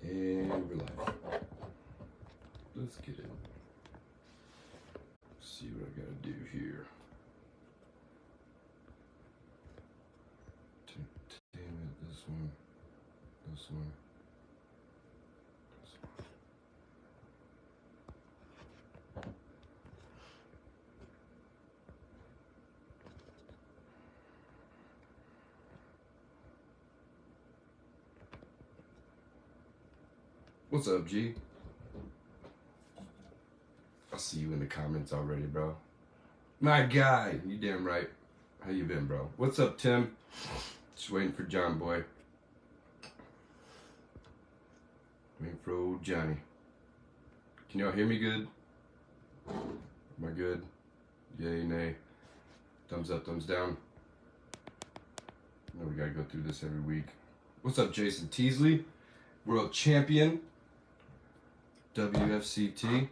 And we're live. Let's get it. See what I gotta do here. Damn it, this one. What's up, G? I see you in the comments already, bro. My guy, you damn right. How you been, bro? What's up, Tim? Just waiting for John Boy. Waiting for old Johnny. Can y'all hear me good? Am I good? Yay, nay. Thumbs up, thumbs down. I know we gotta go through this every week. What's up, Jason Teasley? World champion. WFCT.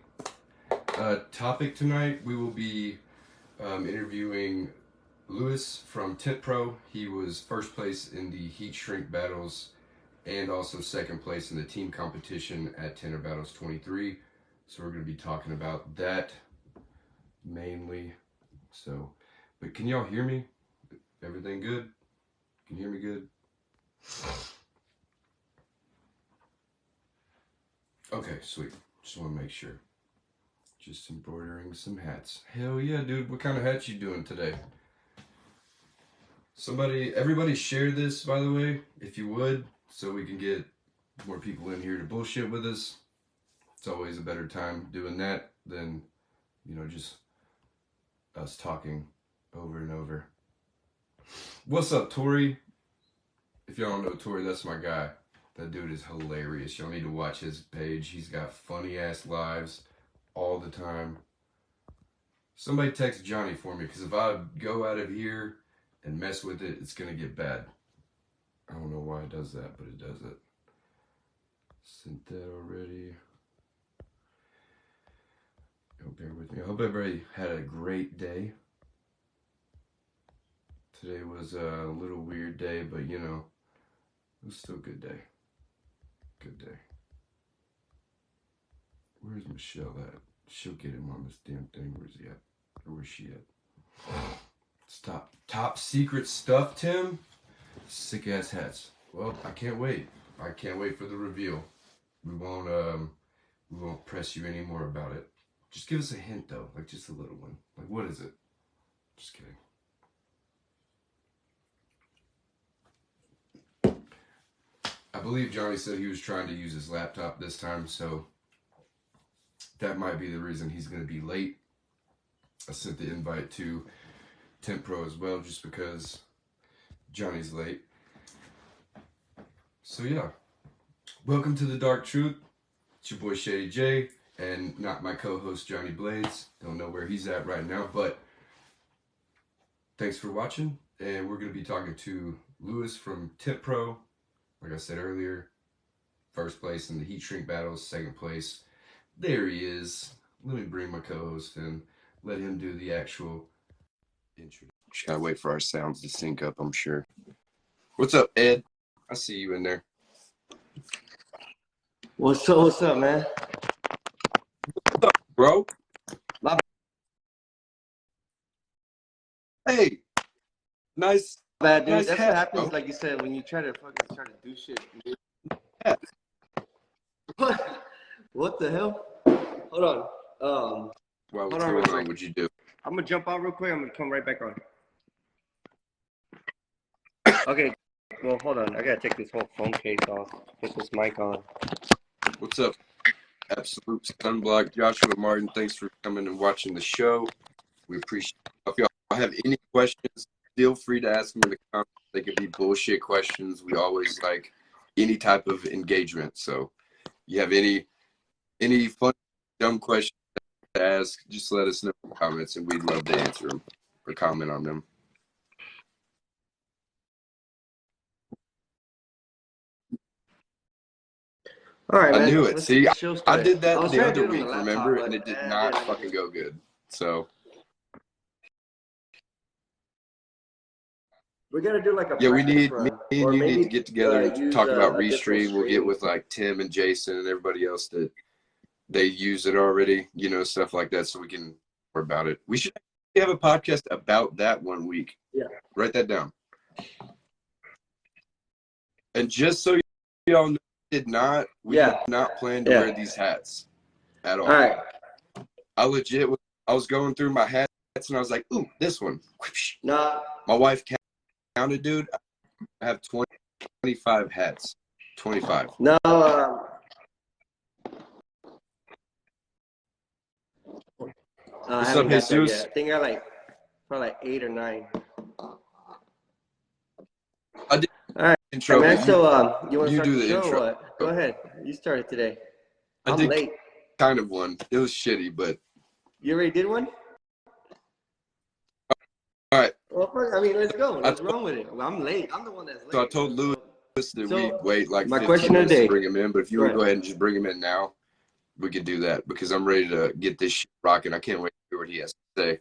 Topic tonight, we will be interviewing Luiz from Tint Pro. He was first place in the heat shrink battles and also second place in the team competition at Tinter Battles 23. So we're going to be talking about that mainly. So, but can y'all hear me? Everything good? Can you hear me good? Okay, sweet. Just want to make sure. Just embroidering some hats. Hell yeah, dude. What kind of hats you doing today? Everybody share this, by the way, if you would, so we can get more people in here to bullshit with us. It's always a better time doing that than, just us talking over and over. What's up, Tori? If y'all don't know Tori, that's my guy. That dude is hilarious. Y'all need to watch his page. He's got funny ass lives all the time. Somebody text Johnny for me, because if I go out of here and mess with it, it's gonna get bad. I don't know why it does that, but it does it. Sent that already. Oh, bear with me. I hope everybody had a great day. Today was a little weird day, but it was still a good day. Good day. Where's Michelle at? She'll get him on this damn thing. Where's he at? Or where's she at? It's top secret stuff, Tim. Sick ass hats. Well, I can't wait. I can't wait for the reveal. We won't press you anymore about it. Just give us a hint though, like just a little one. Like what is it? Just kidding. I believe Johnny said he was trying to use his laptop this time, so that might be the reason he's going to be late. I sent the invite to Tint Pro as well, just because Johnny's late. So yeah, welcome to The Dark Truth. It's your boy Shady J, and not my co-host Johnny Blades. Don't know where he's at right now, but thanks for watching. And we're going to be talking to Luiz from Tint Pro. Like I said earlier, first place in the heat shrink battles, second place. There he is. Let me bring my co-host in. Let him do the actual intro. Just gotta wait for our sounds to sync up, I'm sure. What's up, Ed? I see you in there. What's up, man? What's up, bro? Hey, nice. Bad, dude. Nice That's hat, what happens, bro. like you said, when you try to do shit. Yeah. What the hell? Hold on. Well, what's hold on real going on? quick. What'd you do? I'm gonna jump out real quick. I'm gonna come right back on. Okay. Well, hold on. I gotta take this whole phone case off. Put this mic on. What's up, Absolute Sunblock? Joshua Martin, thanks for coming and watching the show. We appreciate it. If y'all have any questions, feel free to ask them in the comments. They could be bullshit questions. We always like any type of engagement. So you have any fun, dumb questions to ask, just let us know in the comments, and we'd love to answer them or comment on them. All right, man. I knew it. See, I did that the trying to other do it on week, the laptop, remember? but And it did I not didn't. fucking go good. So, We gotta do like a Yeah, we practice need me run, and or you need to maybe get together and use talk about a different Restream. We'll get stream. with like Tim and Jason and everybody else that they use it already, you know, stuff like that, so we can talk about it. We should have a podcast about that one week. Yeah. Write that down. And just so y'all know, we did not plan to wear these hats at all. All right. I was going through my hats and I was like, ooh, this one. Nah. My wife counted, dude. I have 25 hats. 25. No. I What's haven't up, got that Jesus? yet. I think I like probably like 8 or 9. I did. All right, intro, man. So you want to you start do the the show? intro. Or what? Go ahead. You started today. I I'm did late. kind of one. It was shitty, but You already did one? all right. Well, I mean, let's go. Let's run with it. Well, I'm late. I'm the one that's late. So I told Luis that we wait like 15 minutes to bring him in, but if you want to go ahead and just bring him in now, we could do that because I'm ready to get this shit rocking. I can't wait to hear what he has to say.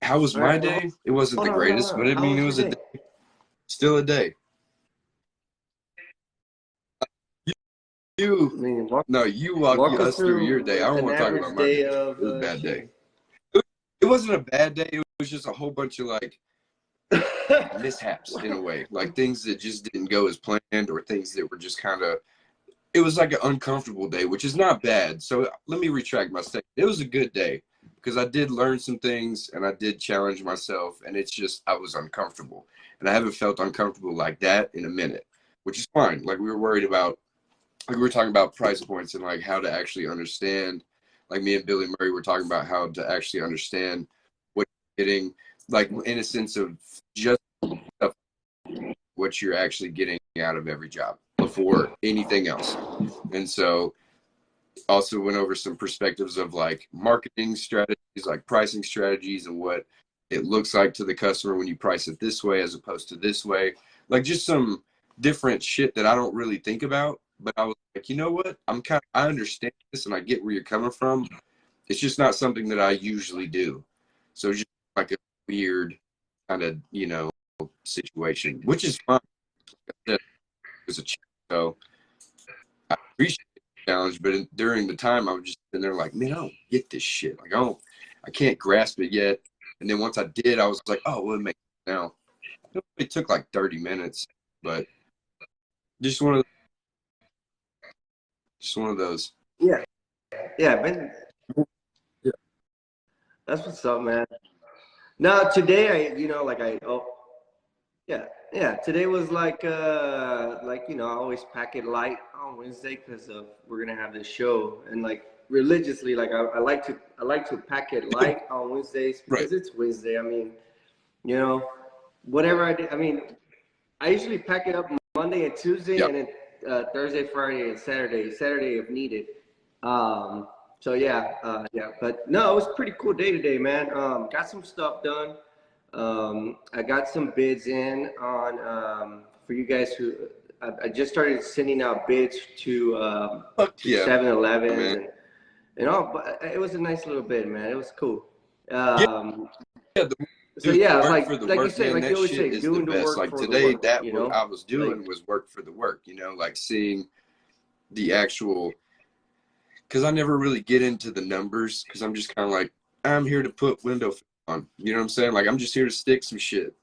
How was my day? It wasn't the greatest, but I mean, it was a day. Still a day. You walk us through your day. I don't want to talk about my day. It was a bad day. It wasn't a bad day. It was just a whole bunch of like mishaps in a way, like things that just didn't go as planned or things that were just kind of. It was like an uncomfortable day, which is not bad. So let me retract my statement. It was a good day because I did learn some things and I did challenge myself, and it's just I was uncomfortable, and I haven't felt uncomfortable like that in a minute, which is fine. Like we were worried about. Like we were talking about price points and like how to actually understand, like me and Billy Murray were talking about how to actually understand what you're getting, like in a sense of just what you're actually getting out of every job before anything else. And so also went over some perspectives of like marketing strategies, like pricing strategies and what it looks like to the customer when you price it this way as opposed to this way, like just some different shit that I don't really think about. But I was like, you know what? I understand this and I get where you're coming from. It's just not something that I usually do. So it's just like a weird kind of, you know, situation, which is fine. It was a challenge, so I appreciate the challenge, but during the time I was just sitting there like, man, I don't get this shit. Like I can't grasp it yet. And then once I did, I was like, oh, well, it makes sense now. It took like 30 minutes, but just one of those. Yeah, man. Yeah. That's what's up, man. Now today, today was like I always pack it light on Wednesday because we're gonna have this show, and like religiously, like I like to pack it light on Wednesdays because it's Wednesday. I mean, you know, whatever I do. I mean, I usually pack it up Monday and Tuesday, and then Thursday, Friday, and Saturday if needed. So but no, it was a pretty cool day today, man. Got some stuff done. I got some bids in on for you guys who I just started sending out bids to 7-Elevens and all, but it was a nice little bid, man. It was cool. So yeah, like you say, like you always say, doing the work like for today, the work, that you know? what I was doing was work for the work, you know, like seeing the actual, because I never really get into the numbers because I'm just kind of like, I'm here to put window on, you know what I'm saying? Like I'm just here to stick some shit,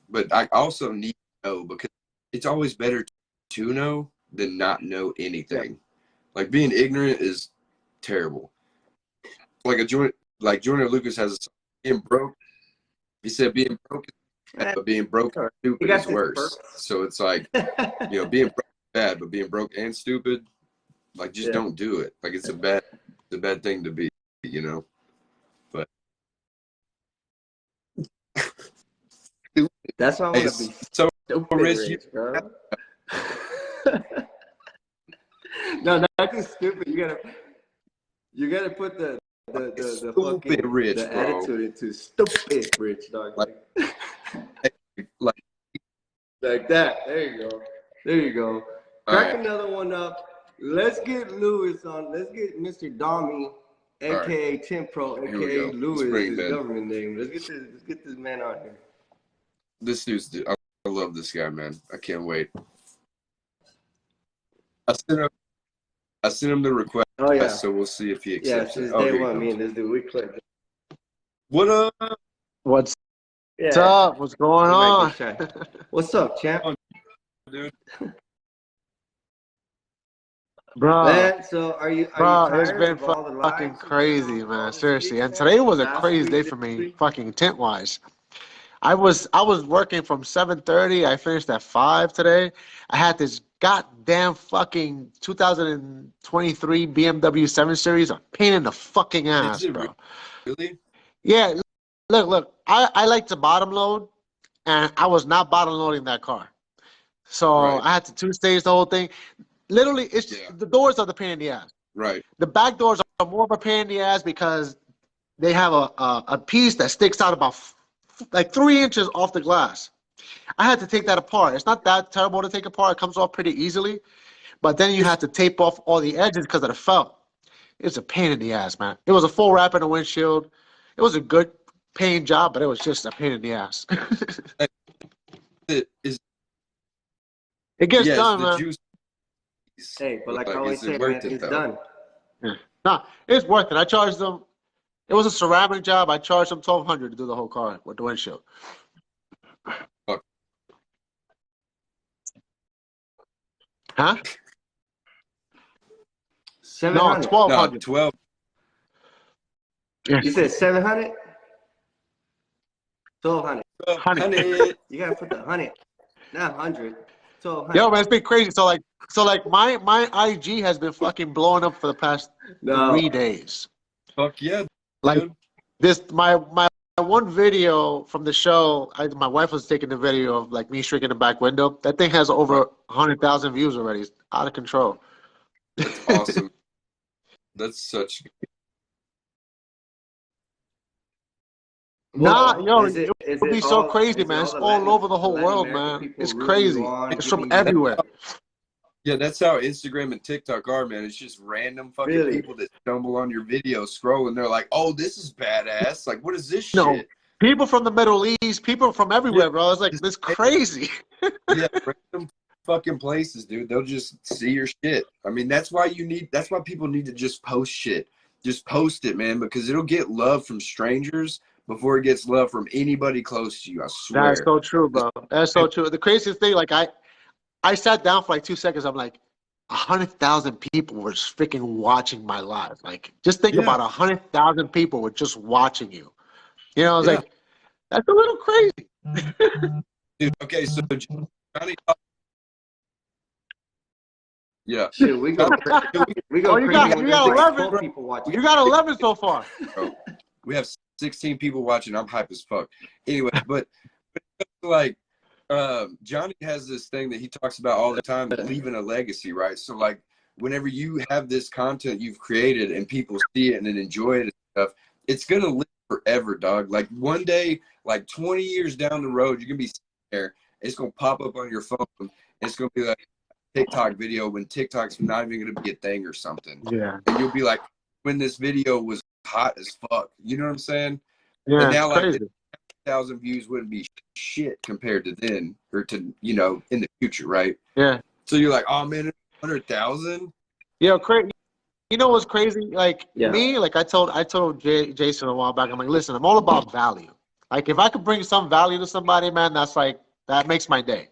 but I also need to know because it's always better to know than not know anything. Yeah. Like being ignorant is terrible. Like Joyner Lucas has a song, being broke. He said being broke, but being broke and stupid is worse. So it's like, you know, being broke is bad, but being broke and stupid, like just don't do it. Like it's a bad thing to be, you know. But that's why I want to be so rich, bro. No, not just stupid. You gotta put the fucking rich, the bro. attitude into stupid rich, dog. Like that. There you go. Crack another one up. Let's get Luis on. Let's get Mr. Dommy All right, aka Tint Pro, here we aka go. Let's Luiz, bring it his in. government name. Let's get this man on here. This dude's, I love this guy, man. I can't wait. I sent him, I sent him the request, Oh yeah, so we'll see if he yeah. accepts it. Since Oh, day here he one, me comes. and this dude, we clicked. What up, What's Yeah, up? What's going he might on? be shy. What's up, champ? dude? Bro, Man, so are you it's tired been of all the fucking lives you've been crazy, on all man. this Seriously. week, And man? today was a Last crazy week, day this for me, week. fucking tent wise. I was working from 7:30. I finished at 5 today. I had this goddamn fucking 2023 BMW 7 Series, a pain in the fucking Is ass, it bro. really? Yeah, look, I like to bottom load, and I was not bottom loading that car. So Right. I had to two-stage the whole thing. Literally, it's Yeah. the doors are the pain in the ass. Right. The back doors are more of a pain in the ass because they have a piece that sticks out about like 3 inches off the glass. I had to take that apart. It's not that terrible to take apart. It comes off pretty easily. But then you have to tape off all the edges because of the felt. It's a pain in the ass, man. It was a full wrap in the windshield. It was a good paying job, but it was just a pain in the ass. It is. It gets Yes, done, the man. juice. Hey, but like I always is it say, worth man, it it's though? done. Yeah. Nah, it's worth it. I charged them. It was a ceramic job. I charged them $1,200 to do the whole car with the windshield. Fuck. Huh? 700. No, 1,200. No, 12. Yeah. You said 700? 1,200. 100. You gotta put the 100, not 100. 1,200. Yo, man, it's been crazy. So like my IG has been fucking blowing up for the past No. 3 days. Fuck yeah, Like dude. this, my one video from the show. My wife was taking the video of like me shrinking the back window. That thing has over 100,000 views already. It's out of control. That's awesome. That's such. Nah, yo, is it it would be so all, crazy, is it man. all It's the all Latin, over the the whole Latin world, American man. people It's rooting you crazy. on, It's from giving you- everywhere. Yeah, that's how Instagram and TikTok are, man. It's just random fucking Really? people that stumble on your video, scroll, and they're like, "Oh, this is badass! Like, what is this No, shit?" people from the Middle East, people from everywhere, Yeah, bro. It's like this crazy. yeah, random fucking places, dude. They'll just see your shit. I mean, that's why people need to just post shit. Just post it, man, because it'll get love from strangers before it gets love from anybody close to you. I swear. That's so true, bro. That's so true. The craziest thing, like I sat down for like 2 seconds. I'm like, 100,000 people were freaking watching my live. Like, just think Yeah. about 100,000 people were just watching you. You know, I was Yeah. like, that's a little crazy. Dude, okay, so Johnny. Yeah. Shit, we go Oh, you crazy got when you there's got like 11. 12 people watching. You got 11 so far. Bro, we have 16 people watching. I'm hype as fuck. Anyway, but like Johnny has this thing that he talks about all the time, leaving a legacy, right? So like whenever you have this content you've created and people see it and then enjoy it and stuff, it's gonna live forever, dog. Like one day, like 20 years down the road, you're gonna be sitting there, it's gonna pop up on your phone, and it's gonna be like a TikTok video when TikTok's not even gonna be a thing or something. Yeah. And you'll be like, when this video was hot as fuck. You know what I'm saying? Yeah, But now it's like crazy. 1,000 views wouldn't be shit compared to then or to, you know, in the future, right? Yeah. So you're like, oh man, 100,000? Yeah, crazy. You know what's crazy? Like Yeah. me, like I told Jason a while back. I'm like, listen, I'm all about value. Like if I could bring some value to somebody, man, that's like that makes my day.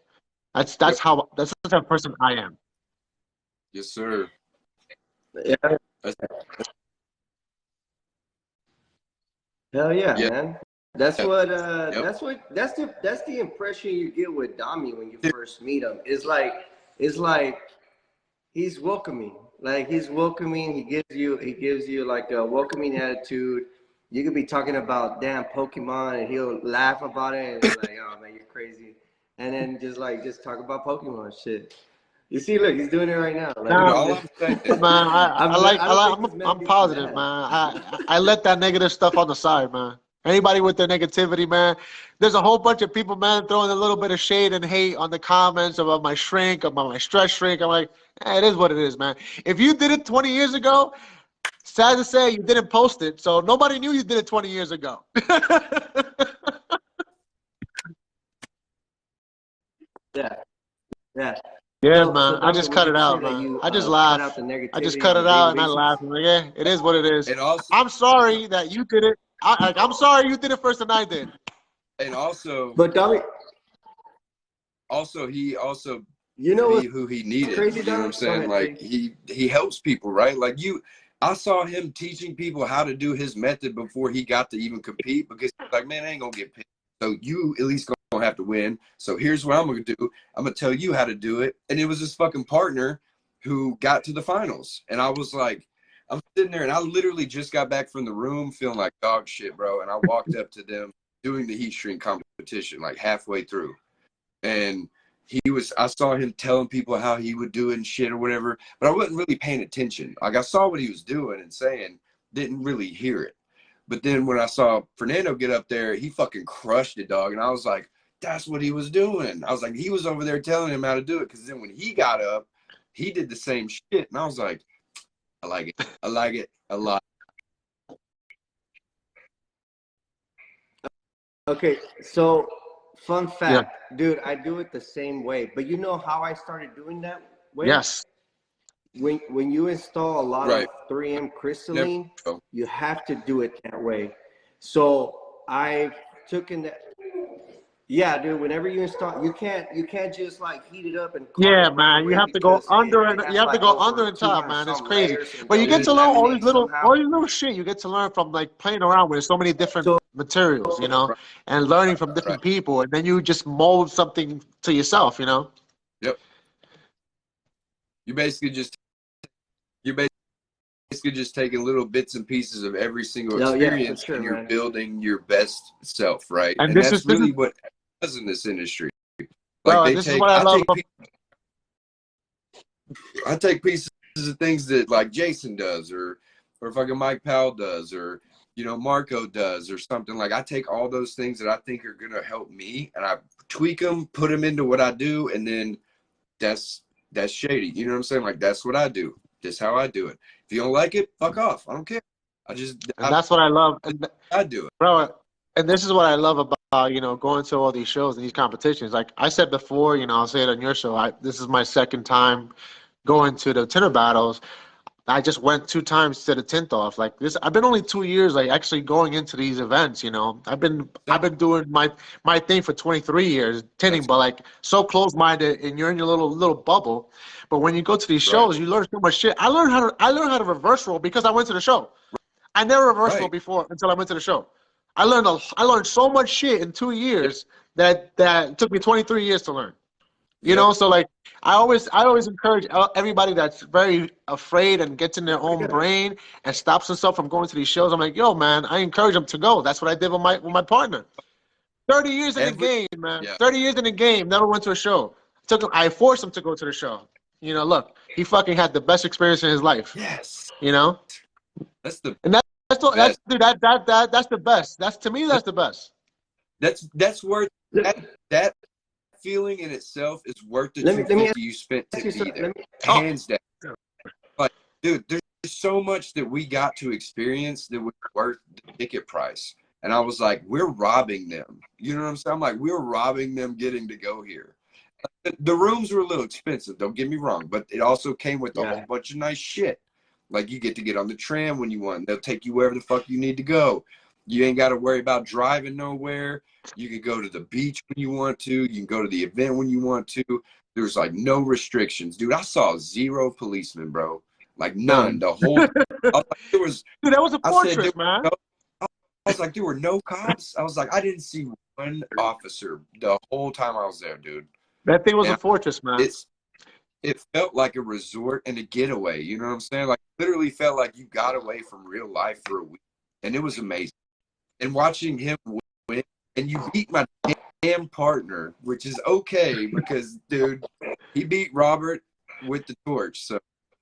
That's Yep. that's the type of person I am. Yes, sir. Yeah. That's, Hell yeah, Yeah. man. That's Yep. what Yep. that's the impression you get with Dami when you first meet him. It's like he's welcoming. Like he's welcoming. He gives you like a welcoming attitude. You could be talking about damn Pokemon and he'll laugh about it and it's like, oh man, you're crazy. And then just talk about Pokemon shit. You see, look, he's doing it right now. Like, Nah, all I'm saying is, Man, I'm I'm positive, man. I let that negative stuff on the side, man. Anybody with their negativity, man. There's a whole bunch of people, man, throwing a little bit of shade and hate on the comments about my shrink, about my stress shrink. I'm like, it is what it is, man. If you did it 20 years ago, Sad to say, you didn't post it, so nobody knew you did it 20 years ago. Yeah, yeah. Yeah, So man. I Dami, just would cut you it say out, that man. you I just cut out laugh. the I just negativity cut on a it out daily and I basis? laugh. I'm like, yeah, it is what it is. And also, I'm sorry that you did it. I'm sorry you did it first and I did. and also, But Dami, he also you know be what's who he needed. crazy, You know what I'm Dami? Go saying? ahead, Like say. he helps people, right? Like I saw him teaching people how to do his method before he got to even compete because he's like, man, I ain't gonna get picked. So you at least gonna have to win. So here's what I'm gonna do. I'm gonna tell you how to do it. And it was his fucking partner who got to the finals. And I was like, I'm sitting there and I literally just got back from the room feeling like dog shit, bro. And I walked up to them doing the heat shrink competition, like halfway through. And I saw him telling people how he would do it and shit or whatever, but I wasn't really paying attention. Like I saw what he was doing and saying, didn't really hear it. But then when I saw Fernando get up there, he fucking crushed it, dog. And I was like, that's what he was doing. I was like, he was over there telling him how to do it. Cause then when he got up, he did the same shit. And I was like, I like it. I like it a lot. Okay, so fun Yeah. fact, dude, I do it the same way. But you know how I started doing that way? Yes. When you install a lot Right. of 3M Never crystalline, go. you have to do it that way. So I've taken that. Yeah, dude. Whenever you install, you can't just like heat it up and call Yeah, it right man. You away have to go because under and it you has have to like go under over and top, man. It's some crazy. layers and But you they'll get to learn laminate somehow. all these little shit you get to learn from like playing around with so many different So materials, you know, Right. and learning from Right. different people, and then you just mold something to yourself, you know. Yep. You basically just you're basically just taking little bits and pieces of every single no, yeah, for experience sure, and you're man. building your best self, right? And And this that's is really what does in this industry. Like bro, and this is what I love. I take pieces of things that like Jason does or fucking Mike Powell does or Marco does or something. Like I take all those things that I think are gonna help me and I tweak them, put them into what I do, and then that's shady. You know what I'm saying? Like that's what I do. That's how I do it. If you don't like it, fuck off. I don't care. And that's what I love. And I do it. bro, and this is what I love about, going to all these shows and these competitions. Like I said before, I'll say it on your show. This is my second time going to the Tinter Battles. I just went 2 times to the tint off. Like this, I've been only 2 years, like actually going into these events. I've been doing my thing for 23 years, tinting, That's but like so close minded, and you're in your little bubble. But when you go to these right. shows, you learn so much shit. I learned how to reverse roll because I went to the show. I never reverse roll Right. before until I went to the show. I learned so much shit in 2 years that took me 23 years to learn. Yep. So like I always encourage everybody that's very afraid and gets in their own brain and stops themselves from going to these shows. I'm like, yo, man, I encourage them to go. That's what I did with my partner. 30 years in the Every game, man. yeah. 30 years in the game, never went to a show. I forced him to go to the show. Look, he fucking had the best experience in his life. Yes. That's the And best. that's the best. To me, that's the best. That's worth that feeling in itself is worth the Let me 250 you spent ask to you be something. there. Hands down. Like, dude, there's so much that we got to experience that was worth the ticket price. And I was like, we're robbing them. You know what I'm saying? I'm like, we're robbing them getting to go here. The rooms were a little expensive, don't get me wrong, but it also came with a whole bunch of nice shit. Like you get to get on the tram when you want. They'll take you wherever the fuck you need to go. You ain't got to worry about driving nowhere. You can go to the beach when you want to. You can go to the event when you want to. There's like no restrictions. Dude, I saw 0 policemen, bro. Like none. The whole there was Dude, that was a I said fortress, man. I was like, there were no cops. I was like, I didn't see one officer the whole time I was there, dude. That thing was a And fortress, man. it felt like a resort and a getaway. You know what I'm saying? Like literally felt like you got away from real life for a week. And it was amazing. And watching him win, and you beat my damn partner, which is okay because, dude, he beat Robert with the torch. So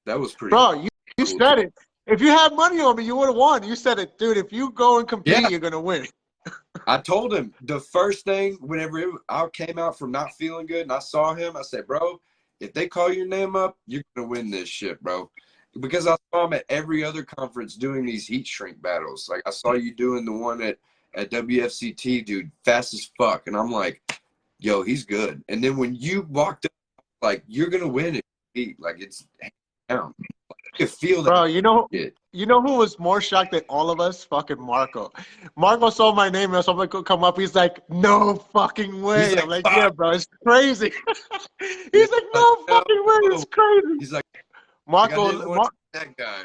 that was pretty Bro, cool. you said it. If you had money on me, you would have won. You said it, dude. If you go and compete, Yeah. you're going to win. I told him the first thing whenever I came out from not feeling good and I saw him, I said, bro, if they call your name up, you're going to win this shit, bro. because I saw him at every other conference doing these heat shrink battles. Like I saw you doing the one at WFCT, dude, fast as fuck. And I'm like, yo, he's good. And then when you walked up, like, you're gonna win it. Like it's down. You feel that. Bro, you know shit. you know who was more shocked than all of us? Fucking Marco. Marco saw my name and someone could come up. He's like, no fucking way. He's like, I'm like, yeah, bro, it's crazy. He's like, no fucking way, it's crazy. He's like, Marco, that guy.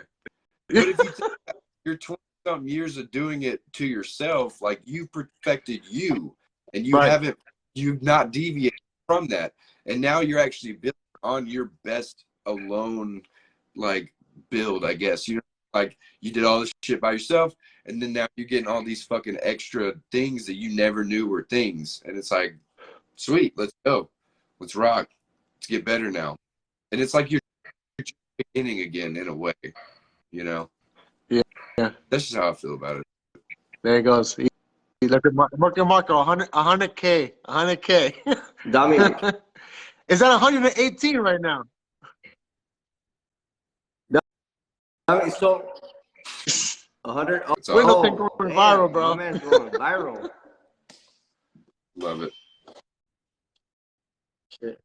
But if you think about your 20-something years of doing it to yourself, like you perfected you, and you've not deviated from that, and now you're actually building on your best alone, like build, I guess. You know, like you did all this shit by yourself, and then now you're getting all these fucking extra things that you never knew were things, and it's like, sweet, let's go, let's rock, let's get better now, and it's like you're beginning again in a way, you know. Yeah. That's just how I feel about it. There he goes. He look at Marco, 100K. Dami. Is that 118 right now? Dami, so 100. Window thing going viral, bro. My man's going viral. Love it. Shit.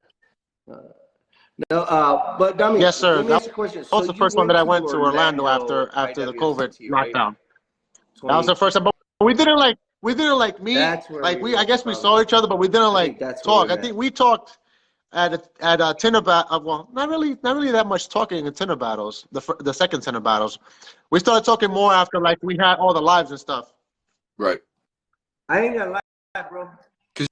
No, but Dami, yes, sir. Let me ask you a question. That was the first one that I went to Orlando after the COVID lockdown. That was the first time, but we didn't like meet. I guess we saw each other, but we didn't like talk. I think we talked at Tinter Battles. Well, not really that much talking in Tinter Battles. The second Tinter Battles, we started talking more after like we had all the lives and stuff. Right. I ain't gonna lie, bro. Cause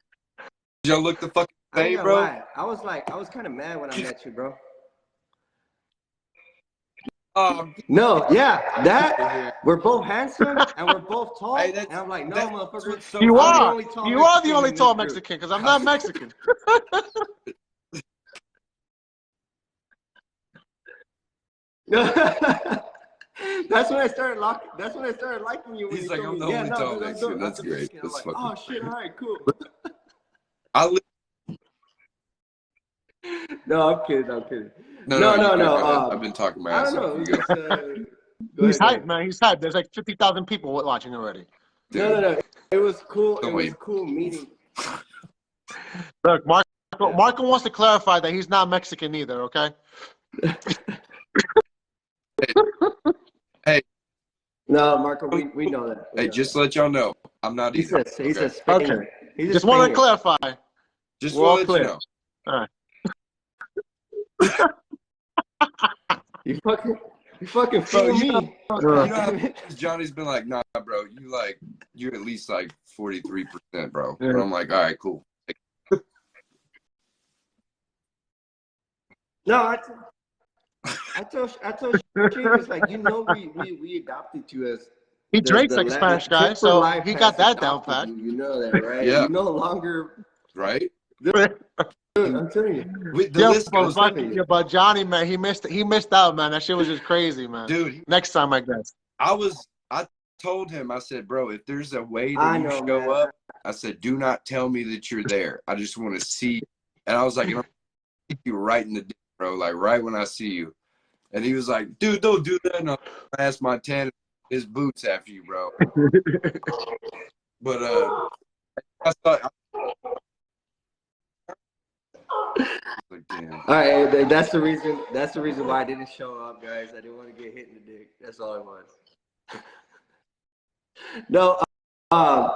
y'all look the fucking same, bro. Lie. I was kind of mad when I met you, bro. No, yeah, that we're both handsome and we're both tall. Hey, and I'm like, no, motherfucker. So you are the only tall Mexican because I'm not Mexican. That's when I started liking you. He's like, I'm the only tall Mexican. That's great. That's like, oh shit, all right, cool. No, I'm kidding. No. I've been talking my ass off. He's hyped, man. He's hyped. There's like 50,000 people watching already. Dude. No. It was cool. It was cool meeting. Look, Marco wants to clarify that he's not Mexican either. Okay. Hey. No, Marco, we know that. Hey, just to let y'all know, I'm not either. He's a Spaniard. Okay. Just want to clarify. Just want to let you know. All right. You fucking fool me. You know, Johnny's been like, nah, bro, you're at least like 43%, bro. Yeah. And I'm like, all right, cool. No, I told she was like, you know, we adopted you as. He drinks like a Spanish guy, so he got that down pat. You know that, right? Yeah. You no longer. Right. I'm telling you. But Johnny, man, he missed out, man. That shit was just crazy, man. Dude, next time, I guess. I told him, I said, bro, if there's a way that you show up, I said, do not tell me that you're there. I just want to see. And I was like, I'm keep you right in the dick, bro, like right when I see you. And he was like, dude, don't do that. And I asked Montana his boots after you, bro. But I thought. Like, damn. All right, that's the reason. That's the reason why I didn't show up, guys. I didn't want to get hit in the dick. That's all it was. No. But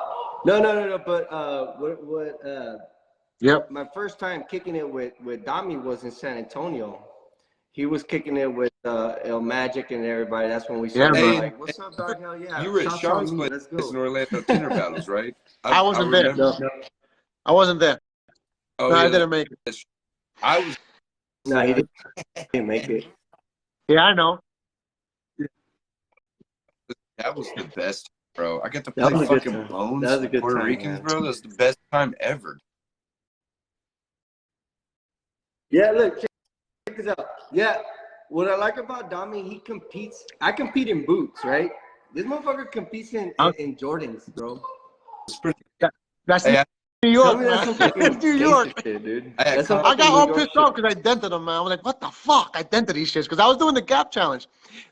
Yep. My first time kicking it with Dami was in San Antonio. He was kicking it with El Magic and everybody. That's when we started. Yeah, like, what's up, dog? Hell yeah. You were at Sean's place in Orlando, Tinter Battles, right? I wasn't there. No. I wasn't there. Oh, no, yeah, I didn't make it. I was. No, he didn't make it. Yeah, I know. That was the best, bro. I got to play fucking Bones with Puerto Ricans, bro. That's the best time ever. Yeah, look, check this out. Yeah, what I like about Dami, he competes. I compete in boots, right? This motherfucker competes in Jordans, bro. That's New Tell York, me that's man. some fucking It's New gangster York. shit, dude. I That's some I got fucking all New York pissed off shit. because I dented them, man. I was like, what the fuck? I dented these shits because I was doing the gap challenge.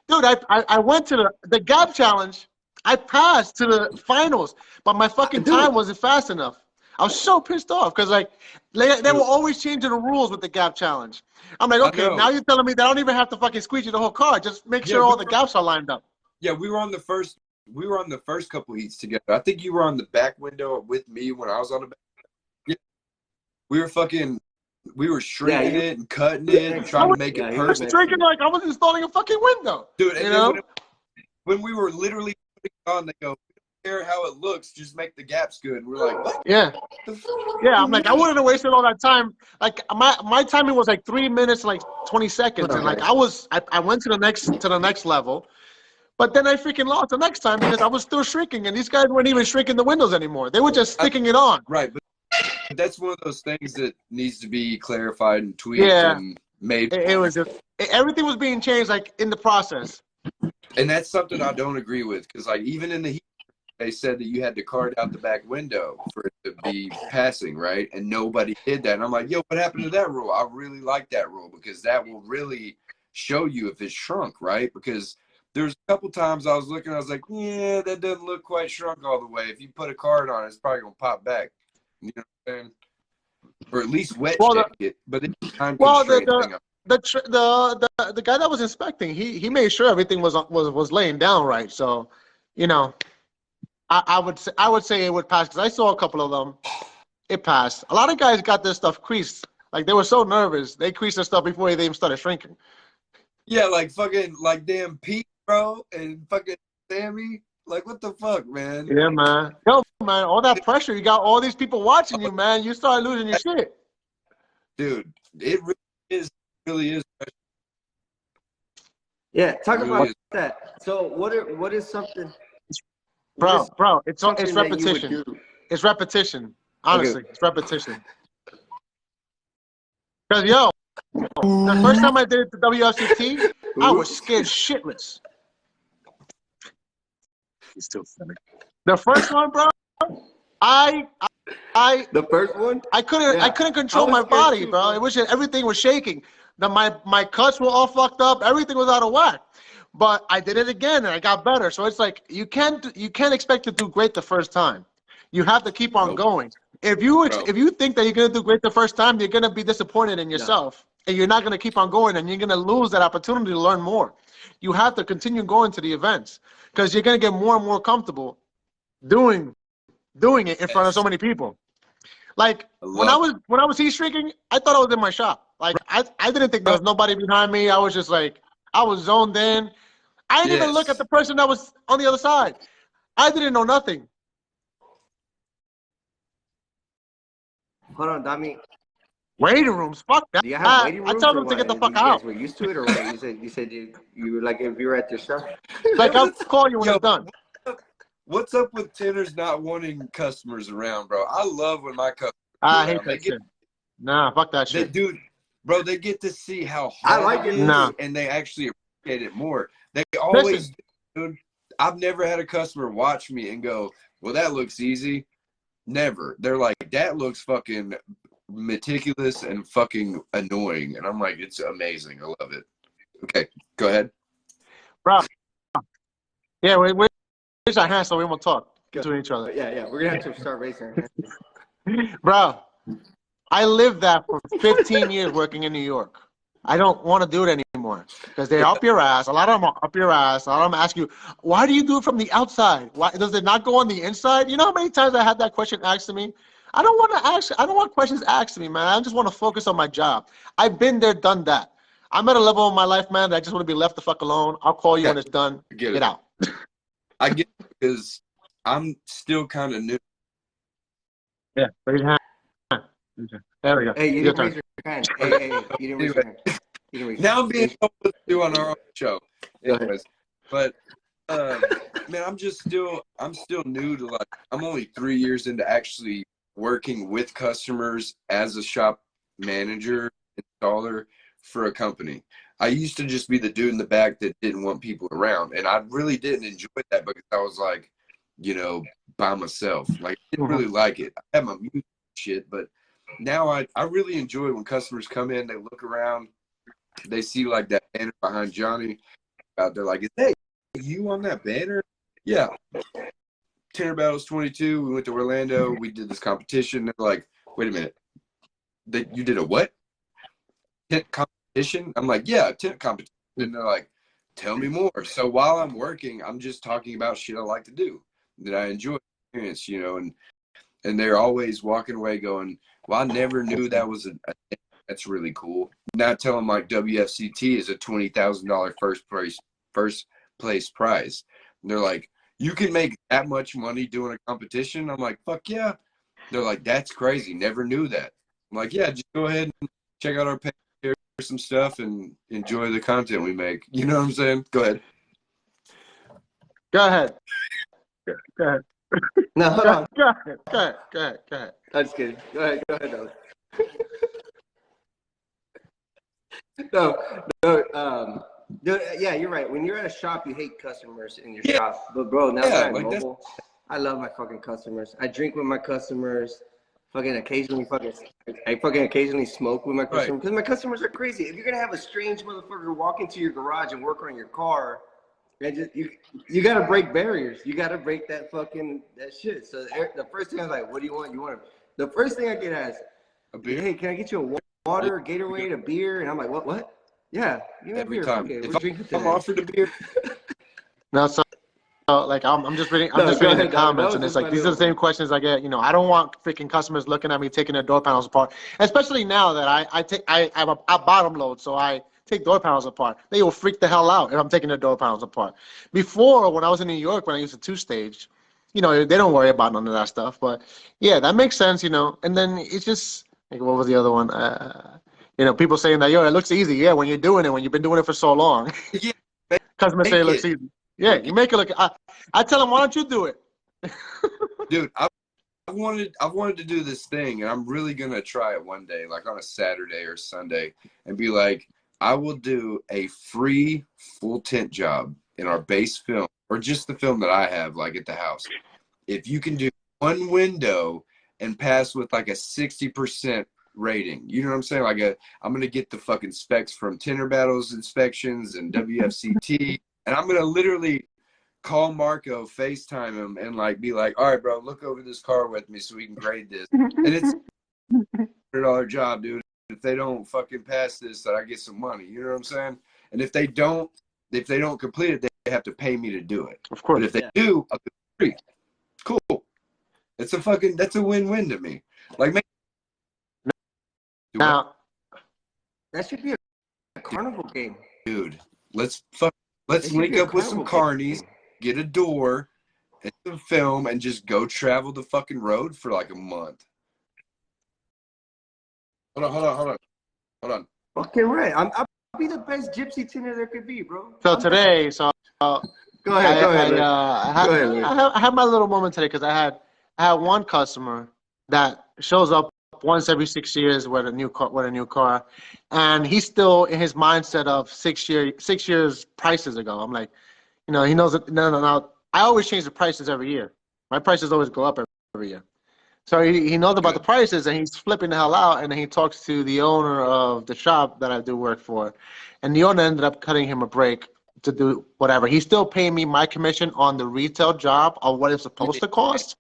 Dude, I went to the gap challenge. I passed to the finals, but my fucking time wasn't fast enough. I was so pissed off because like they were always changing the rules with the gap challenge. I'm like, I okay, know. now you're telling me that I don't even have to fucking squeegee the whole car. Just make Yeah, sure all we the were- gaps are lined up. Yeah, we were on the first couple heats together. I think you were on the back window with me when I was on the back. Yeah, we were shrinking it and cutting it and trying to make it I was perfect. drinking like I was installing a fucking window. Dude, and you then know? when we were literally putting it on, they go, "We don't care how it looks, just make the gaps good." We're like, what? Yeah. Yeah, I'm like, I wouldn't have wasted all that time. Like my timing was like 3 minutes, like 20 seconds, and like I went to the next level, but then I freaking lost the next time because I was still shrinking, and these guys weren't even shrinking the windows anymore. They were just sticking it on. Right, but that's one of those things that needs to be clarified and tweaked Yeah, and made. it was everything was being changed like in the process. And that's something I don't agree with because, like, even in the heat, they said that you had to card out the back window for it to be passing, right? And nobody did that. And I'm like, yo, what happened to that rule? I really like that rule because that will really show you if it's shrunk, right? Because there's a couple times I was looking, I was like, yeah, that doesn't look quite shrunk all the way. If you put a card on it, it's probably gonna pop back. You know what I'm saying? Or at least wet check it. But it's a time constraint thing. The guy that was inspecting, he made sure everything was laying down right. So, you know, I would say it would pass because I saw a couple of them. It passed. A lot of guys got their stuff creased. Like they were so nervous, they creased their stuff before they even started shrinking. Yeah, like fucking like damn Pete, bro, and fucking Sammy. Like what the fuck, man? Yeah, man. Yo, man, all that pressure. You got all these people watching you, man. You start losing your shit. Dude, it really is. Yeah, talk about that. So what is something, Bro, it's something that you would repetition. do? It's repetition. Honestly, it's repetition. Because yo, the first time I did it to WFCT, I was scared shitless. He's still funny. The first one, bro, The first one? I couldn't control my body, bro. It was just, everything was shaking. My cuts were all fucked up. Everything was out of whack. But I did it again and I got better. So it's like you can't expect to do great the first time. You have to keep on going. If you think that you're gonna do great the first time, you're gonna be disappointed in yourself, and you're not gonna keep on going, and you're gonna lose that opportunity to learn more. You have to continue going to the events because you're gonna get more and more comfortable doing it in front of so many people. Like when I was heat streaking, I thought I was in my shop. Like I didn't think there was nobody behind me. I was just like I was zoned in. I didn't even look at the person that was on the other side. I didn't know nothing. Hold on, Dami. Waiting rooms, fuck that. Do you have waiting rooms? I tell them to get the fuck out. You guys were used to it, or what? You said you were like if you were at your shop. Like I'll call you when it's done. What's up with Tinters not wanting customers around, bro? I love when my customers. I hate that shit. Nah, fuck that shit. Dude, bro, they get to see how hard I like it, and they actually appreciate it more. They always, dude. I've never had a customer watch me and go, "Well, that looks easy." Never. They're like, "That looks fucking meticulous and fucking annoying," and I'm like, "It's amazing. I love it." Okay, go ahead, bro. Yeah, we raise our hands so we won't talk to each other. Yeah, we're gonna have to start raising our hands. Bro, I lived that for 15 years working in New York. I don't want to do it anymore because they're up your ass. A lot of them are up your ass. A lot of them ask you, why do you do it from the outside? Why does it not go on the inside? You know how many times I had that question asked to me? I don't want questions asked to me, man. I just want to focus on my job. I've been there, done that. I'm at a level in my life, man, that I just want to be left the fuck alone. I'll call you when it's done. Get out. I get it because I'm still kind of new. Yeah, raise your hand. There we go. Hey, you didn't raise your hand. Hey, you didn't raise your hand. Now I'm being told what to do on our own show. Anyways, but man, I'm still new to like. I'm only 3 years into actually working with customers as a shop manager, installer for a company. I used to just be the dude in the back that didn't want people around, and I really didn't enjoy that because I was like, by myself. Like, I didn't really like it. I had my music shit. But now I really enjoy when customers come in, they look around, they see like that banner behind Johnny out there, like, is that you on that banner? Yeah. Tinter Battles 22. We went to Orlando. We did this competition. They're like, wait a minute. You did a what? Tint competition? I'm like, yeah, tint competition. And they're like, tell me more. So while I'm working, I'm just talking about shit I like to do, that I enjoy experience, you know, and they're always walking away going, well, I never knew that was that's really cool. Not telling them like WFCT is a $20,000 first place prize. And they're like, you can make that much money doing a competition? I'm like, fuck yeah. They're like, that's crazy. Never knew that. I'm like, yeah, just go ahead and check out our page, share some stuff, and enjoy the content we make. You know what I'm saying? Go ahead. Go ahead. Go ahead. No, hold on. Go ahead. I'm just kidding. Go ahead, though. No, yeah, you're right. When you're at a shop, you hate customers in your shop. But bro, now that I'm mobile, I love my fucking customers. I drink with my customers. I occasionally smoke with my customers because my customers are crazy. If you're gonna have a strange motherfucker walk into your garage and work on your car, and just you gotta break barriers. You gotta break that shit. So the first thing I was like, what do you want? The first thing I get asked, a beer? Hey, can I get you a water, Gatorade, a beer? And I'm like, what? Yeah, give me a beer. Time. Okay, if I'm offered a beer. No, so like I'm just reading the comments, and it's like these are the same questions I get. You know, I don't want freaking customers looking at me taking their door panels apart, especially now that I bottom load, so I take door panels apart. They will freak the hell out if I'm taking their door panels apart. Before, when I was in New York, when I used to 2-stage, you know, they don't worry about none of that stuff. But yeah, that makes sense, you know. And then it's just like, what was the other one? You know, people saying that, yo, it looks easy. Yeah, when you're doing it, when you've been doing it for so long. Yeah, customers say it looks easy. Yeah, you make it look. I tell them, why don't you do it? Dude, I've wanted to do this thing, and I'm really gonna try it one day, like on a Saturday or Sunday, and be like, I will do a free full tint job in our base film, or just the film that I have, like at the house. If you can do one window and pass with like a 60% rating, you know what I'm saying? Like I'm gonna get the fucking specs from Tinter Battles inspections and WFCT. And I'm going to literally call Marco, FaceTime him, and like be like, all right, bro, look over this car with me so we can grade this. And it's a $100 job, dude. If they don't fucking pass this, that I get some money. You know what I'm saying? And if they don't complete it, they have to pay me to do it. Of course. But if they do, I'll do it free. Cool. That's a win-win to me. Like, now, that should be a carnival game. Dude, let's link up with some carnies, get a door, and some film, and just go travel the fucking road for like a month. Hold on. Okay, right. I'll be the best gypsy tinter there could be, bro. So today, go ahead. I had my little moment today because I had one customer that shows up once every 6 years with a new car, and he's still in his mindset of 6 years prices ago. I'm like, you know, he knows that no. I always change the prices every year. My prices always go up every year. So he knows about the prices, and he's flipping the hell out. And then he talks to the owner of the shop that I do work for, and the owner ended up cutting him a break to do whatever. He's still paying me my commission on the retail job of what it's supposed to cost.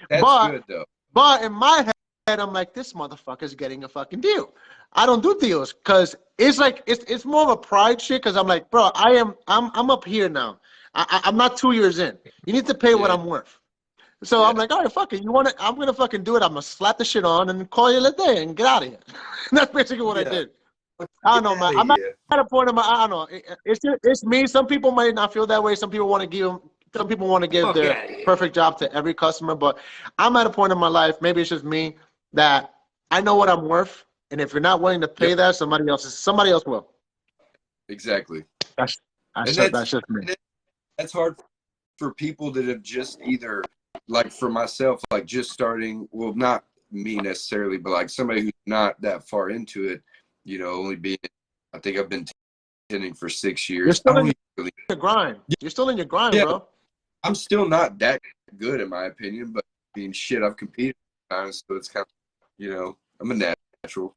That's good though. But in my head, I'm like, this motherfucker's getting a fucking deal. I don't do deals because it's like it's more of a pride shit. Because I'm like, bro, I'm up here now. I'm not 2 years in. You need to pay what I'm worth. So I'm like, all right, fuck it. You want it? I'm gonna fucking do it. I'm gonna slap the shit on and call you a day and get out of here. That's basically what I did. I don't know, man. I'm not at a point of my. I don't know. It's me. Some people might not feel that way. Some people want to give their perfect job to every customer. But I'm at a point in my life. Maybe it's just me that I know what I'm worth, and if you're not willing to pay that, somebody else will. Exactly. That's just me. That's hard for people that have just either, like for myself, like just starting. Well, not me necessarily, but like somebody who's not that far into it. You know, only being. I think I've been tinting for 6 years. You're still in your grind. You're still in your grind, bro. I'm still not that good in my opinion, but I mean, shit, I've competed times, so it's kind of, you know, I'm a natural.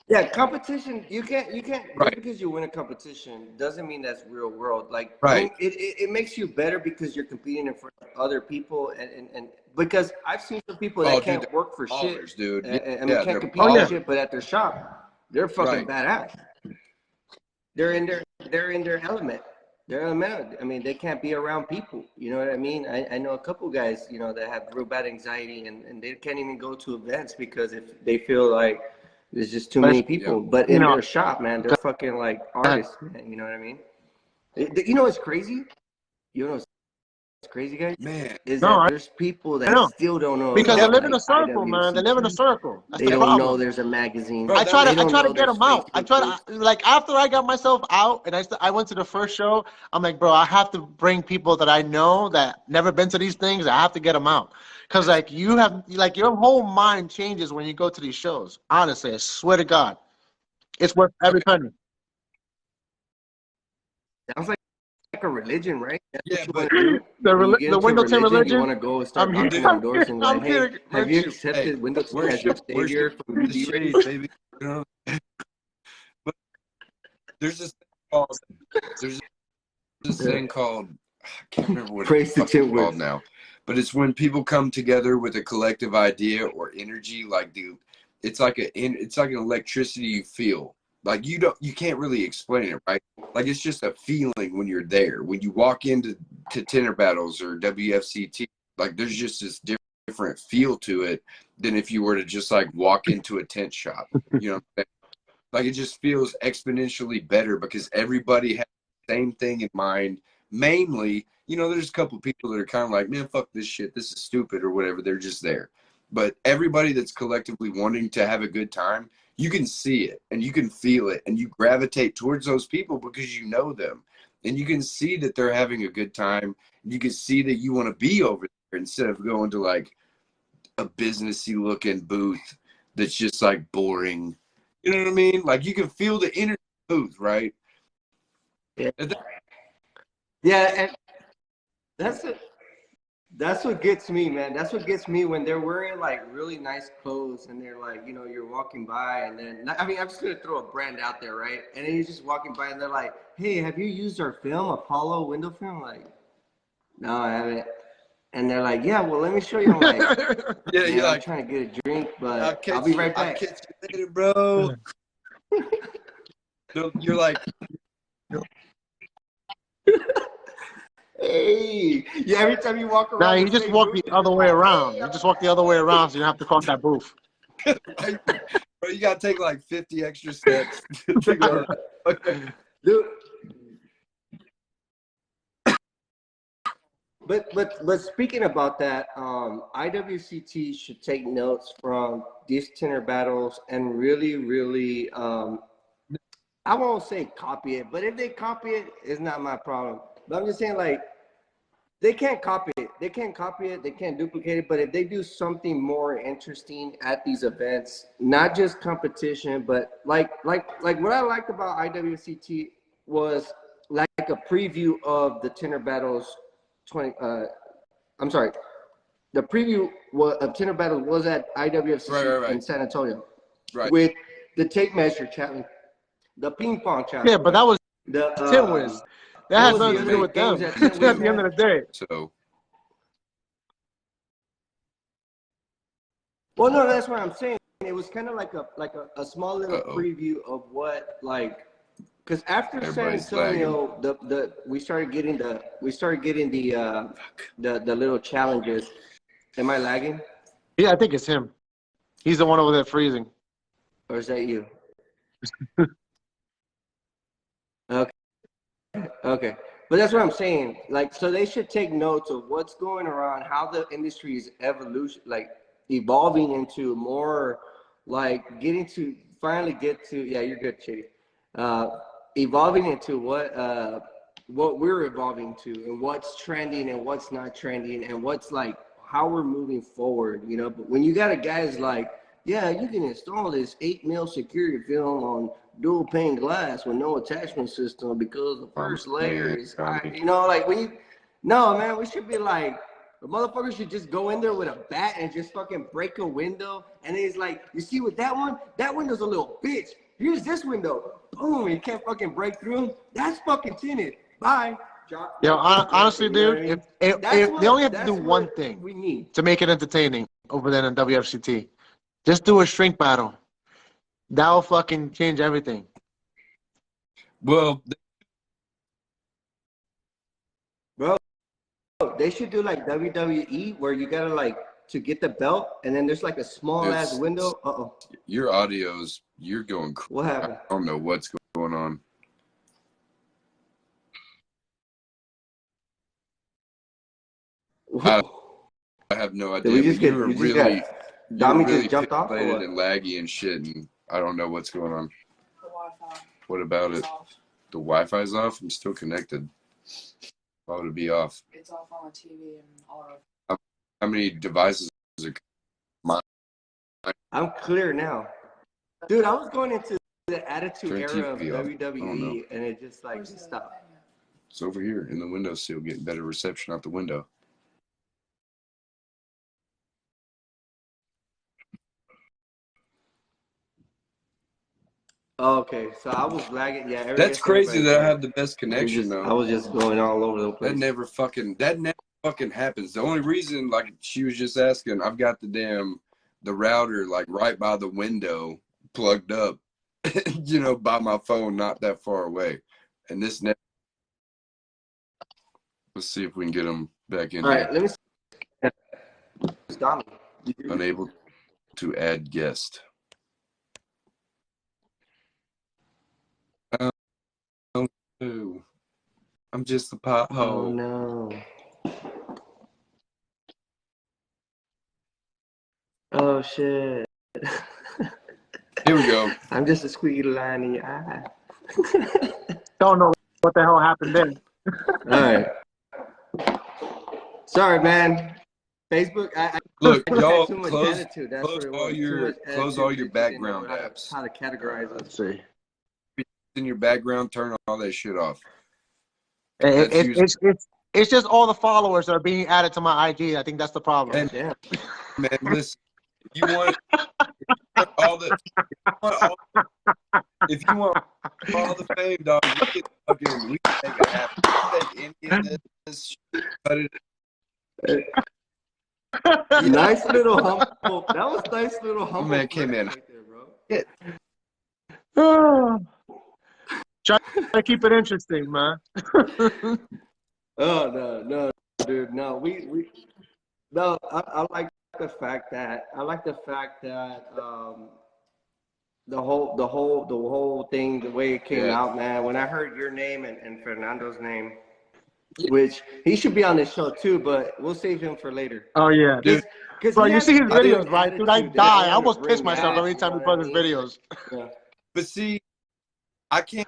Yeah, competition. You can't Right. just because you win a competition doesn't mean that's real world. Like, Right. it makes you better because you're competing in front of other people, and because I've seen some people that can't work for ballers, shit. dude. I mean, can't compete for shit, but at their shop, they're fucking badass. They're in their element. They're element. I mean, they can't be around people. You know what I mean? I know a couple guys, you know, that have real bad anxiety, and they can't even go to events because if they feel like there's just too many people. But in their shop, man, they're fucking like artists, man. You know what I mean? You know what's crazy? You know what's crazy, guys? Man, is that there's people that still don't know because they about, live in like, a circle, man. They live in a IWCT. circle. That's They the don't know problem. there's a magazine. Bro, I try They to don't know get there's them out. I Facebook try groups. to, like, after I got myself out and I went to the first show, I'm like, bro, I have to bring people that I know that never been to these things. I have to get them out because, like, you have, like, your whole mind changes when you go to these shows. Honestly, I swear to God, it's worth every penny. Sounds like a religion, right? That's yeah, what you but want to do. When you get The into Window Tint religion, you religion. want to go and I'm start here. knocking on doors and like, I'm hey, here to have you convince you. accepted Window Tint as your savior from your the shit, days? baby. You know? But there's this thing called I can't remember what Praise it's the fucking Tint called Wiz. now, but it's when people come together with a collective idea or energy. Like, dude, it's like an electricity you feel. Like, you can't really explain it, right? Like, it's just a feeling when you're there. When you walk into Tinter Battles or WFCT, like, there's just this different feel to it than if you were to just like walk into a tent shop. You know what I'm saying? Like, it just feels exponentially better because everybody has the same thing in mind. Mainly, you know, there's a couple people that are kind of like, man, fuck this shit, this is stupid or whatever. They're just there. But everybody that's collectively wanting to have a good time, you can see it and you can feel it and you gravitate towards those people because you know them. And you can see that they're having a good time. You can see that you want to be over there instead of going to like a businessy looking booth that's just like boring. You know what I mean? Like, you can feel the energy booth, right? Yeah, and that's what gets me, man. That's what gets me when they're wearing like really nice clothes and they're like, you know, you're walking by and then, I mean, I'm just gonna throw a brand out there, right? And then you're just walking by and they're like, hey, have you used our film, Apollo window film? Like, no, I haven't. And they're like, yeah, well, let me show you. I'm like, Yeah, man, you're I'm like, trying to get a drink, but I'll be right I'll back. catch you later, bro. You're like, Hey, yeah, every time you walk Now around you the just same walk booth, the you're other just way like, around. hey, You just walk the other way around, so you don't have to cross that booth. bro, you gotta take like 50 extra steps to go. dude. But speaking about that, IWCT should take notes from these Tinter Battles and really, I won't say copy it, but if they copy it, it's not my problem. But I'm just saying, like, they can't copy it. They can't copy it. They can't duplicate it. But if they do something more interesting at these events, not just competition, but like what I liked about IWCT was like a preview of the Tinter Battles 20. I'm sorry. The preview of Tinter Battles was at IWFCC Right. in San Antonio, Right. with the tape measure challenge, the ping pong challenge. Yeah, but that was the Tint Wiz. That what has was nothing the to do other with games them. that Tint At Wiz the end had? of the day. So, Well, no, that's what I'm saying. It was kind of like a small little preview of what, like, because after everybody's San Antonio, we started getting the little challenges. Am I lagging? Yeah, I think it's him. He's the one over there freezing. Or is that you? Okay. But that's what I'm saying. Like, so they should take notes of what's going around, how the industry is evolving into more, like, finally get to, yeah, you're good, Chitty. Evolving into what we're evolving to and what's trending and what's not trending and what's, like, how we're moving forward, you know. But when you got a guy's like, yeah, you can install this 8 mil security film on dual pane glass with no attachment system because the first layer is high. You know, like, when No, man, we should be like, the motherfucker should just go in there with a bat and just fucking break a window. And he's like, you see with that one? That window's a little bitch. Here's this window. Boom, you can't fucking break through. That's fucking tinted. Bye. Yo, honestly, dude, if they only have to do one thing we need to make it entertaining over there in WFCT, just do a shrink battle. That'll fucking change everything. Well, bro, they should do like WWE where you gotta like to get the belt, and then there's like a small ass window. Your audio's you're going crazy. What happened? I don't know what's going on. I have no idea. Dami just jumped off and laggy and shit, and I don't know what's going on. The Wi-Fi. What about it? The Wi-Fi's off? I'm still connected. Why would it be off? It's off on the TV and all of. How many devices are mine? I'm clear now. Dude, I was going into the attitude era of TV off. WWE, and it just like stopped. It's over here in the windowsill, getting better reception out the window. Oh, okay, so I was lagging. Yeah, that's crazy that I have the best connection though. I was just going all over the place. That never fucking happens. The only reason, like she was just asking, I've got the router like right by the window plugged up, you know, by my phone, not that far away. And this never. Let's see if we can get them back in. All right, let me see. Stop me. Unable to add guest. Oh, I'm just a pothole. Oh no. Oh shit. Here we go. I'm just a squeaky line in your eye. Don't know what the hell happened then. All right. Sorry, man. Facebook. Look, I y'all too much close attitude. That's what it was. close all your background apps. How to categorize it. Let's see. In your background, turn all that shit off. It's just all the followers that are being added to my IG. I think that's the problem. And, man, listen, if you want all the fame, dog, we can make it happen. Take any of this shit, cut it. Nice little humble. That was nice little humble. Man came in. Right there, bro. Oh. Try to keep it interesting, man. Oh no, dude, no. No. I like the fact that the whole thing, the way it came out, man. When I heard your name and Fernando's name, which he should be on this show too, but we'll save him for later. Oh yeah, dude. Bro, you see his videos, right? Dude, I die. I almost piss myself every time he put his videos. Yeah. But see, I can't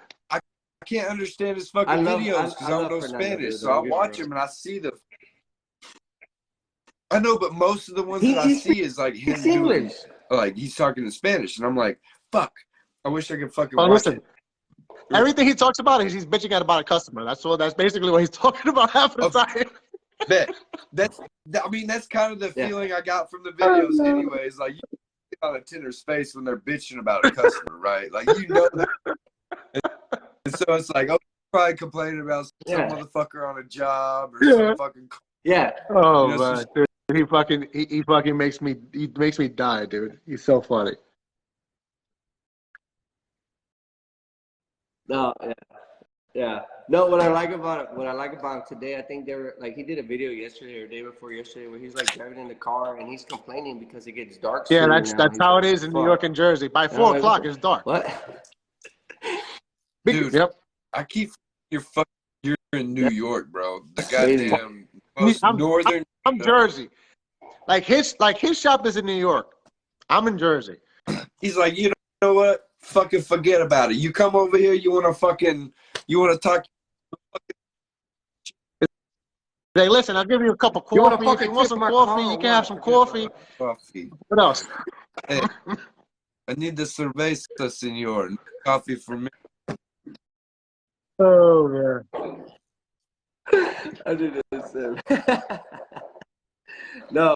understand his fucking videos because I don't know Spanish. So I watch him and I see the. I know, but most of the ones that I see is like him doing, like he's talking in Spanish, and I'm like, fuck. I wish I could fucking watch it. Everything he talks about is he's bitching about a customer. That's basically what he's talking about half the time. That's kind of the feeling I got from the videos anyways. Like, you get on a Tinder's face when they're bitching about a customer, right? Like, you know that. And so it's like, oh, probably complaining about some motherfucker on a job or some fucking. Yeah. Oh, you know, man. Dude, he fucking makes me die, dude. He's so funny. No, yeah. No, what I like about him today, I think they were like, he did a video yesterday or day before yesterday where he's like driving in the car and he's complaining because it gets dark. Yeah, that's how it is in New York and Jersey. By 4 o'clock, it's dark. What? Dude, yep. I keep you're in New York, bro. The goddamn most northern. I'm Jersey. Like his shop is in New York. I'm in Jersey. He's like, you know what? Fucking forget about it. You come over here, you want to talk. Hey, listen, I'll give you a cup of coffee. If you want some coffee, you can have some coffee. What else? Hey, I need the cerveza, senor. No coffee for me. Oh, man. I did this. No,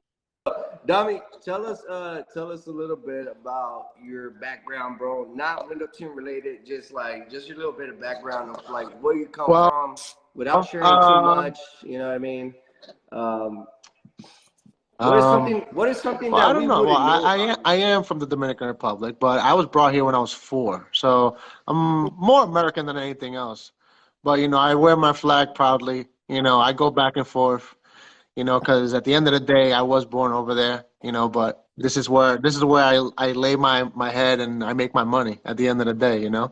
Dami, tell us a little bit about your background, bro. Not window tint related, just your little bit of background of like where you come Well, from, without sharing too much. You know what I mean? What is something well, I that we don't know. Well, wouldn't know about I am from the Dominican Republic, but I was brought here when I was 4, so I'm more American than anything else. But I wear my flag proudly. I go back and forth. Because at the end of the day, I was born over there. But this is where I lay my head and I make my money at the end of the day. Yeah.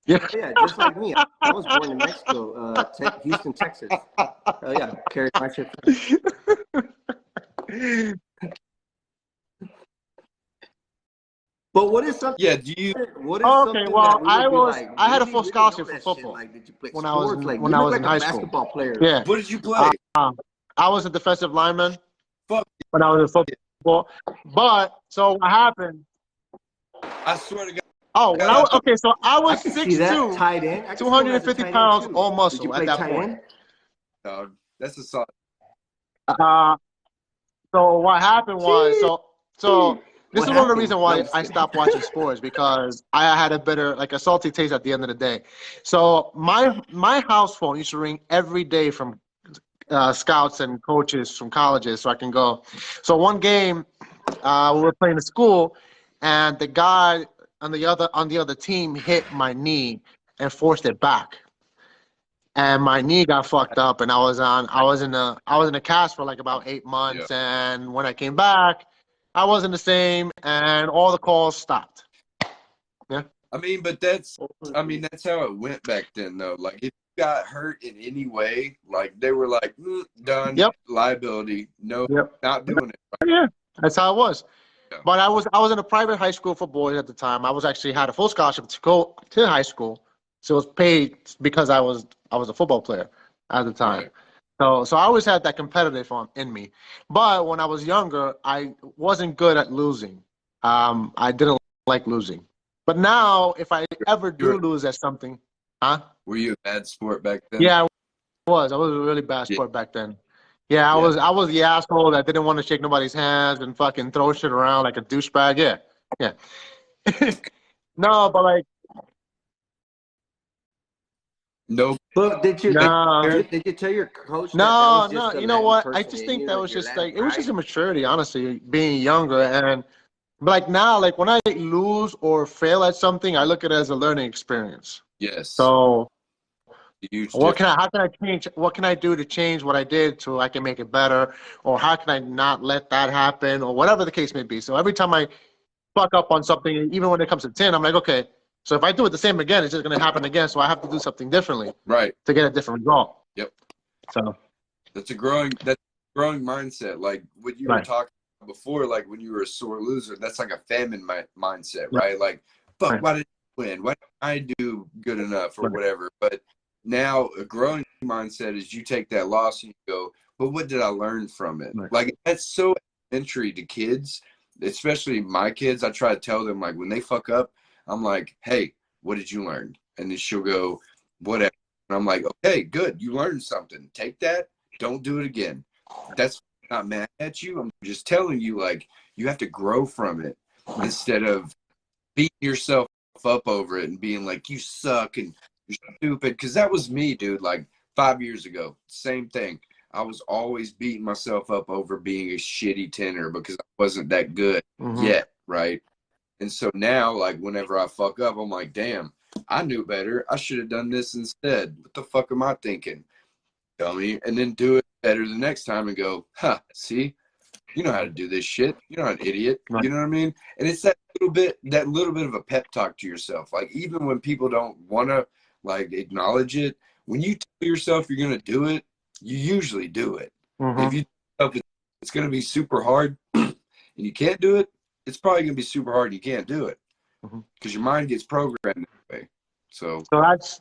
you? Yeah, just like me. I was born in Mexico, Houston, Texas. Oh yeah, carried my shit. But what is something? Yeah, do you? What is Okay. something Well, that we would be like? I had a Really, full really know scholarship for that shit? football Like, did you play when I was sports? Like, when you I look was like in a high school. basketball player. Yeah. What did you play? I was a defensive lineman Fuck. when I was in football. But so what happened? I swear to God. Oh, okay. So I I was can see that 6'2", tight end. I can see him as a 250 tight end pounds, too. all Did you muscle play at that tight point. end? Dog, that's a solid. Uh, so what happened was so this What is one of the happened? reasons No, why I'm just I kidding. stopped watching sports, because I had a bitter, like a salty taste at the end of the day. So my house phone used to ring every day from scouts and coaches from colleges, so I can go. So one game, we were playing a school, and the guy on the other team hit my knee and forced it back, and my knee got fucked up, and I was in a cast for like about 8 months, Yeah. and when I came back, I wasn't the same, and all the calls stopped. Yeah. But that's how it went back then, though. Like, if you got hurt in any way, like they were like, done, Yep. liability, no, Yep. not doing it. Yeah, that's how it was. Yeah. But I was in a private high school for boys at the time. I was actually had a full scholarship to go to high school, so it was paid because I was a football player at the time. Right. So I always had that competitive in me. But when I was younger, I wasn't good at losing. I didn't like losing. But now, if I ever do lose at something, Were you a bad sport back then? yeah, I was. I was a really bad sport back then. Yeah, I was the asshole that didn't want to shake nobody's hands and fucking throw shit around like a douchebag. Yeah. No, but like, No. But did you no, tell your coach that no, was just no. a You know Latin what? I person just in think you, that was your just Latin like, it was just pride? immaturity, honestly, being younger. And but like now, like when I lose or fail at something, I look at it as a learning experience. Yes. So Huge how difference. can I change? What can I do to change what I did so I can make it better? Or how can I not let that happen? Or whatever the case may be. So every time I fuck up on something, even when it comes to 10, I'm like, okay, so if I do it the same again, it's just going to happen again. So I have to do something differently Right. to get a different result. Yep. So That's a growing mindset. Like what you were talking about before, like when you were a sore loser, that's like a famine mindset, right? Like, fuck, why did I win? Why did I do good enough or whatever? But now a growing mindset is you take that loss and you go, but what did I learn from it? Right. Like that's so elementary to kids, especially my kids. I try to tell them, like, when they fuck up, I'm like, hey, what did you learn? And then she'll go, whatever. And I'm like, okay, good. You learned something. Take that. Don't do it again. That's not mad at you. I'm just telling you, like, you have to grow from it instead of beating yourself up over it and being like, you suck and you're stupid. Because that was me, dude. Like 5 years ago, same thing. I was always beating myself up over being a shitty tenor because I wasn't that good yet, right? And so now, like, whenever I fuck up, I'm like, damn, I knew better. I should have done this instead. What the fuck am I thinking? Dummy. And then do it better the next time and go, see, you know how to do this shit. You're not an idiot. Right. You know what I mean? And it's that little bit of a pep talk to yourself. Like, even when people don't want to, like, acknowledge it, when you tell yourself you're going to do it, you usually do it. If you tell yourself it's going to be super hard and you can't do it, it's probably going to be super hard and you can't do it because your mind gets programmed that way. So that's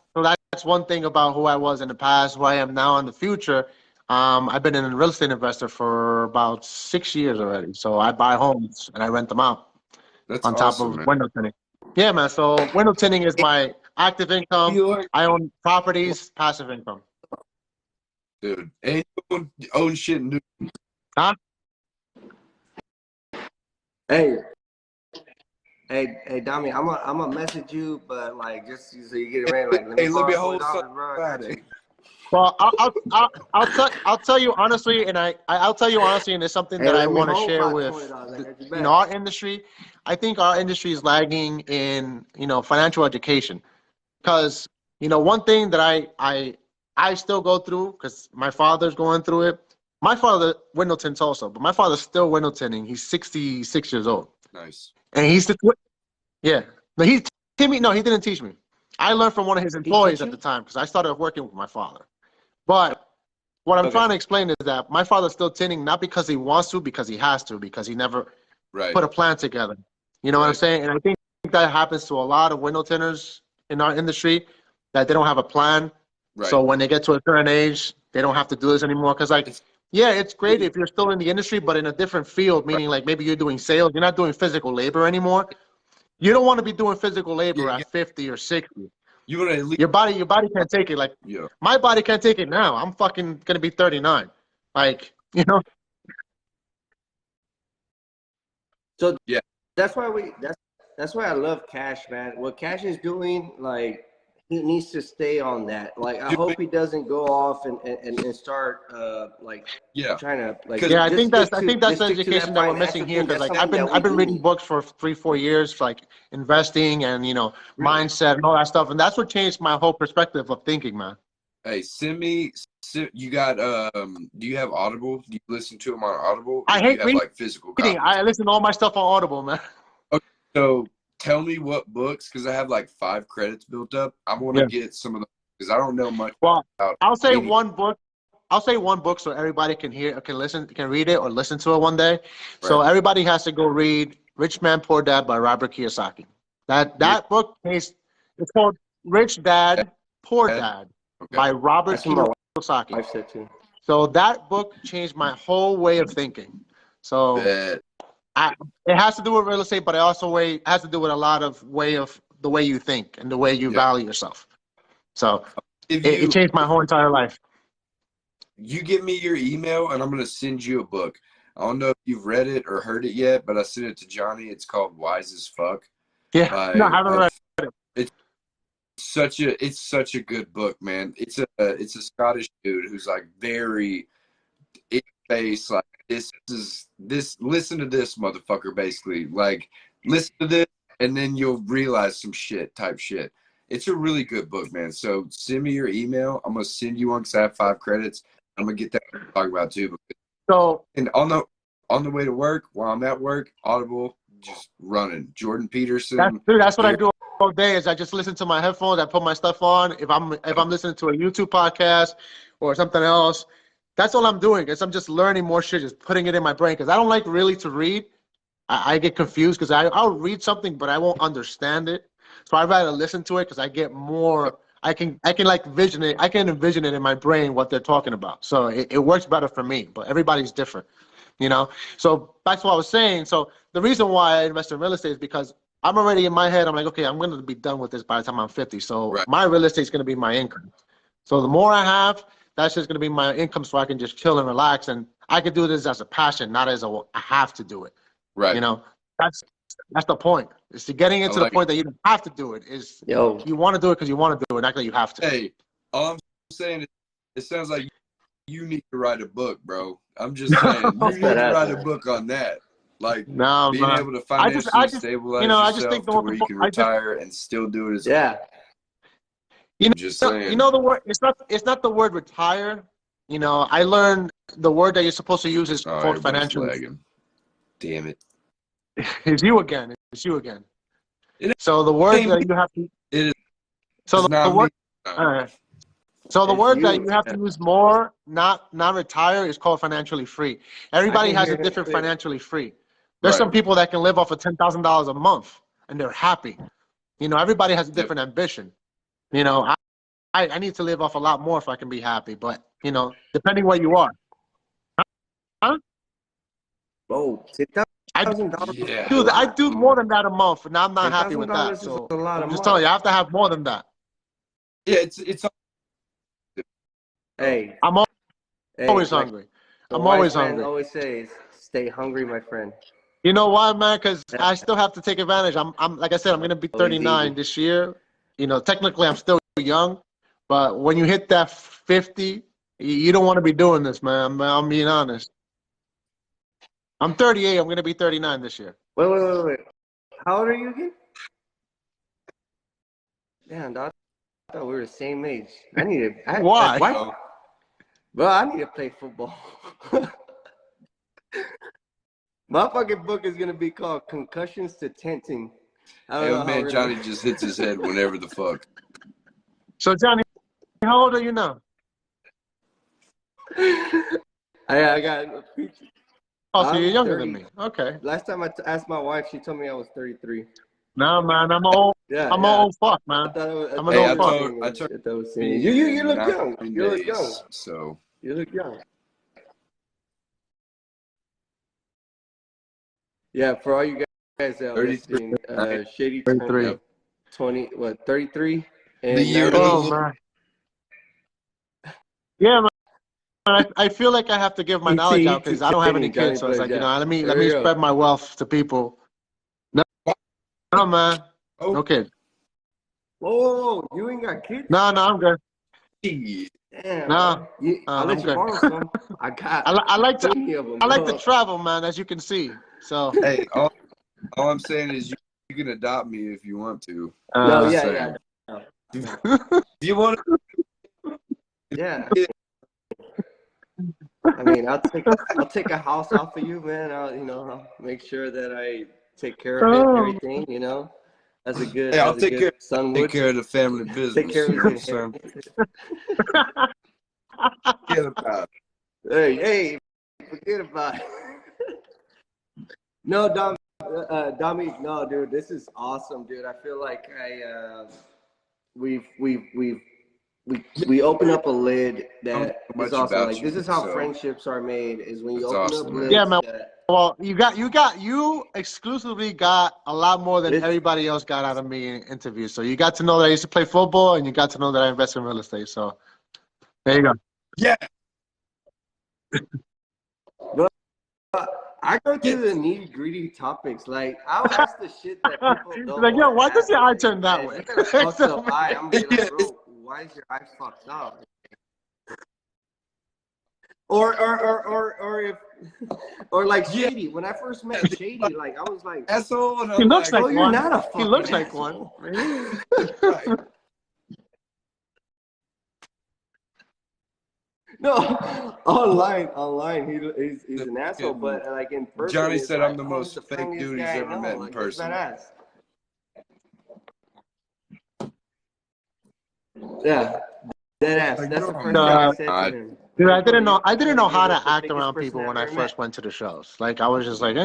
one thing about who I was in the past, who I am now in the future. I've been a real estate investor for about 6 years already. So I buy homes and I rent them out that's on awesome, top of man. window tinting. Yeah, man. So window tinting is my active income. New York. I own properties, passive income. Dude, and you own shit in New Huh? Hey, Dami, I'm gonna message you, but like just so you get it ready. Like, let me let me borrow hold $20, something bro. I about got it. you. Well, I'll tell you honestly, and I'll tell you honestly, and it's something Hey, that I let me want to hold share my with $20. I got you you know, back. our industry. I think our industry is lagging in, you know, financial education. Because, you know, one thing that I still go through, because my father's going through it. My father window tints also, but my father's still window tinting. He's 66 years old. Nice. And he's the yeah. No, he didn't teach me. I learned from one of his He taught employees at you? the time because I started working with my father. But what I'm Okay. trying to explain is that my father's still tinting, not because he wants to, because he has to, because he never Right. put a plan together. You know what I'm Right. saying? And I think that happens to a lot of window tinters in our industry, that they don't have a plan. Right. So when they get to a certain age, they don't have to do this anymore. Because, like, yeah, it's great if you're still in the industry, but in a different field, meaning like maybe you're doing sales, you're not doing physical labor anymore. You don't want to be doing physical labor Yeah, at 50 or 60. you want to at least, Your body can't take it. Like, yeah. my body can't take it now. I'm fucking gonna be 39. Like, you know. So Yeah. that's why that's why I love Cash, man. What Cash is doing, like, he needs to stay on that. Like, I hope he doesn't go off and start like Yeah. trying to like Because Yeah, I just think that's stick the to education that we're missing financial here. thing. Because, That's like, something that we I've been reading need. books for 3-4 years, like investing and, you know, Really? mindset and all that stuff, and that's what changed my whole perspective of thinking, man. hey, you got do you have Audible? Do you listen to them on Audible, or I do you hate have like physical reading. copies? I listen to all my stuff on Audible, man. Okay, so tell me what books, because I have like 5 credits built up. I want to Yeah. get some of them because I don't know much Well, about I'll say any. one book. I'll say one book so everybody can hear, can read it or listen to it one day. So Right. everybody has to go read Rich Man Poor Dad by Robert Kiyosaki. That book is, it's called Rich Dad Poor Dad? Dad Okay. by Robert That's what my Kiyosaki. wife said too. So that book changed my whole way of thinking. So Bet. it has to do with real estate, but it also has to do with a lot of the way you think and the way you Yeah. value yourself. So If it changed my whole entire life. you give me your email and I'm gonna send you a book. I don't know if you've read it or heard it yet, but I sent it to Johnny. It's called Wise as Fuck. Yeah, no, I By haven't read it. it's such a good book, man. It's a Scottish dude who's like very in face, like this listen to this motherfucker, basically. Like, listen to this and then you'll realize some shit type shit. It's a really good book, man. So send me your email. I'm gonna send you one because I have 5 credits. I'm gonna get that to talk about too. So And on the way to work, while I'm at work, Audible, just running. Jordan Peterson. that's what I Gary, do all day. Is I just listen to my headphones. I put my stuff on. If I'm listening to a YouTube podcast or something else, that's all I'm doing. Is I'm just learning more shit, just putting it in my brain. Because I don't like really to read. I get confused because I'll read something, but I won't understand it. So I'd rather listen to it because I get more. I can like vision it. I can envision it in my brain what they're talking about. So it works better for me. But everybody's different, you know. So back to what I was saying. So the reason why I invest in real estate is because I'm already in my head. I'm like, okay, I'm going to be done with this by the time I'm 50. So right. my real estate is going to be my income. So the more I have, that's just going to be my income, so I can just chill and relax, and I can do this as a passion, not as I have to do it. Right. You know, that's the point. Is to getting into the point that you don't have to do it. Is Yo, you want to do it because you want to do it, not that you have to. Hey, all I'm saying is it sounds like you need to write a book, bro. I'm just saying you that's need to badass, write a man. book on that. Like No, being man. able to I financially just, stabilize I just think yourself to where you can retire and still do it as Yeah. you I'm just saying. know the word. It's not the word retire. You know, I learned the word that you're supposed to use is Oh, called everybody's financial. lagging. Damn it. It's you again. It's you again. It So the word ain't that me. you have to. It So is the not word. me. All right. So the It's word that you. you have to use more, not retire, is called financially free. I Everybody can has hear a him different clear. financially free. There's Right. some people that can live off of $10,000 a month and they're happy. You know, everybody has a different ambition. You know, I need to live off a lot more if I can be happy. But you know, depending where you are. Huh? Bro, sit down. $1,000. Yeah. Dude, I do more than that a month, and I'm not happy with that. $10,000 is So a lot I'm of just money. telling you, I have to have more than that. Yeah, it's Hey, I'm always like hungry. the I'm wise always man hungry. always says, stay hungry, my friend. You know why, man? Because I still have to take advantage. I'm like I said, I'm gonna be Always 39 eating. this year. You know, technically I'm still young, but when you hit that 50, you don't want to be doing this, man. I'm being honest. I'm 38. I'm gonna be 39 this year. Wait. How old are you again? Damn, dog. I thought we were the same age. Why? Why? Bro, I need to play football. My fucking book is gonna be called Concussions to Tenting. I don't Hey, know how man, we're Johnny gonna... just hits his head whenever the fuck. So Johnny, how old are you now? I got. Oh, so I'm you're younger 30. than me. Okay. Last time I asked my wife, she told me I was 33. No, man, I'm an old. Yeah, I'm an yeah. old fuck, I man. thought it was. I I'm thought an Hey, old I it was fuck. told same I age. told I thought it was same age. me You look 9 young. You look young. days, so You look young. Yeah, for all you guys that are 33. listening, Shady turned 33. 33 The in year 90 of Oh the man. Yeah, man. I feel like I have to give my knowledge out because I don't have any Johnny kids. So it's plays, like, you know, yeah. let There me we go. spread my wealth to people. No, no, man. Oh, No kids. Whoa, you ain't got kids? No, I'm good. yeah. Damn, No, bro. I'll let I'm you good. borrow some. I got I like to plenty of them, I like to bro. travel, man, as you can see. So Hey, all I'm saying is you can adopt me if you want to. No, Just yeah. saying. If you want Yeah. to, I mean, I'll take a house off of you, man. I'll make sure that I take care of oh, everything, as hey, I'll a good son take would. care of the family Take business. care of You know his what I'm saying? inheritance. Forget about it. Hey, forget about it. No, Dami, no, dude, this is awesome, dude. I feel like we open up a lid I don't know that is much awesome. about Like, this you, is how so friendships are made, is when you that's open up awesome, man. yeah, lids man. that Well, you exclusively got a lot more than it's everybody else got out of me in interviews. So you got to know that I used to play football, and you got to know that I invest in real estate. So there you go. Yeah. I go to the nitty gritty topics. Like, I'll ask the shit that people He's don't like, yo, want to why does ask. your eye Like, turn that man, way? if you got a fucked So, up eye, I'm gonna be like, bro, why is your eye fucked up? Or if like Shady. When I first met Shady, like, I was like, Asshole, and he I'm looks like, like oh, you're one. not a He fucking looks like one. asshole. right. No, online, he's an asshole. But like in person, Johnny it's said like, I'm the oh, he's most the fake friendliest dude he's guy I ever know. met in Like, that's person. badass. Yeah, dead ass. Like, That's no, the I'm first thing I not. said to him. Dude, Like, bro, I didn't know how to the act fakest around person people I've when I ever met. first went to the shows. Like I was just like,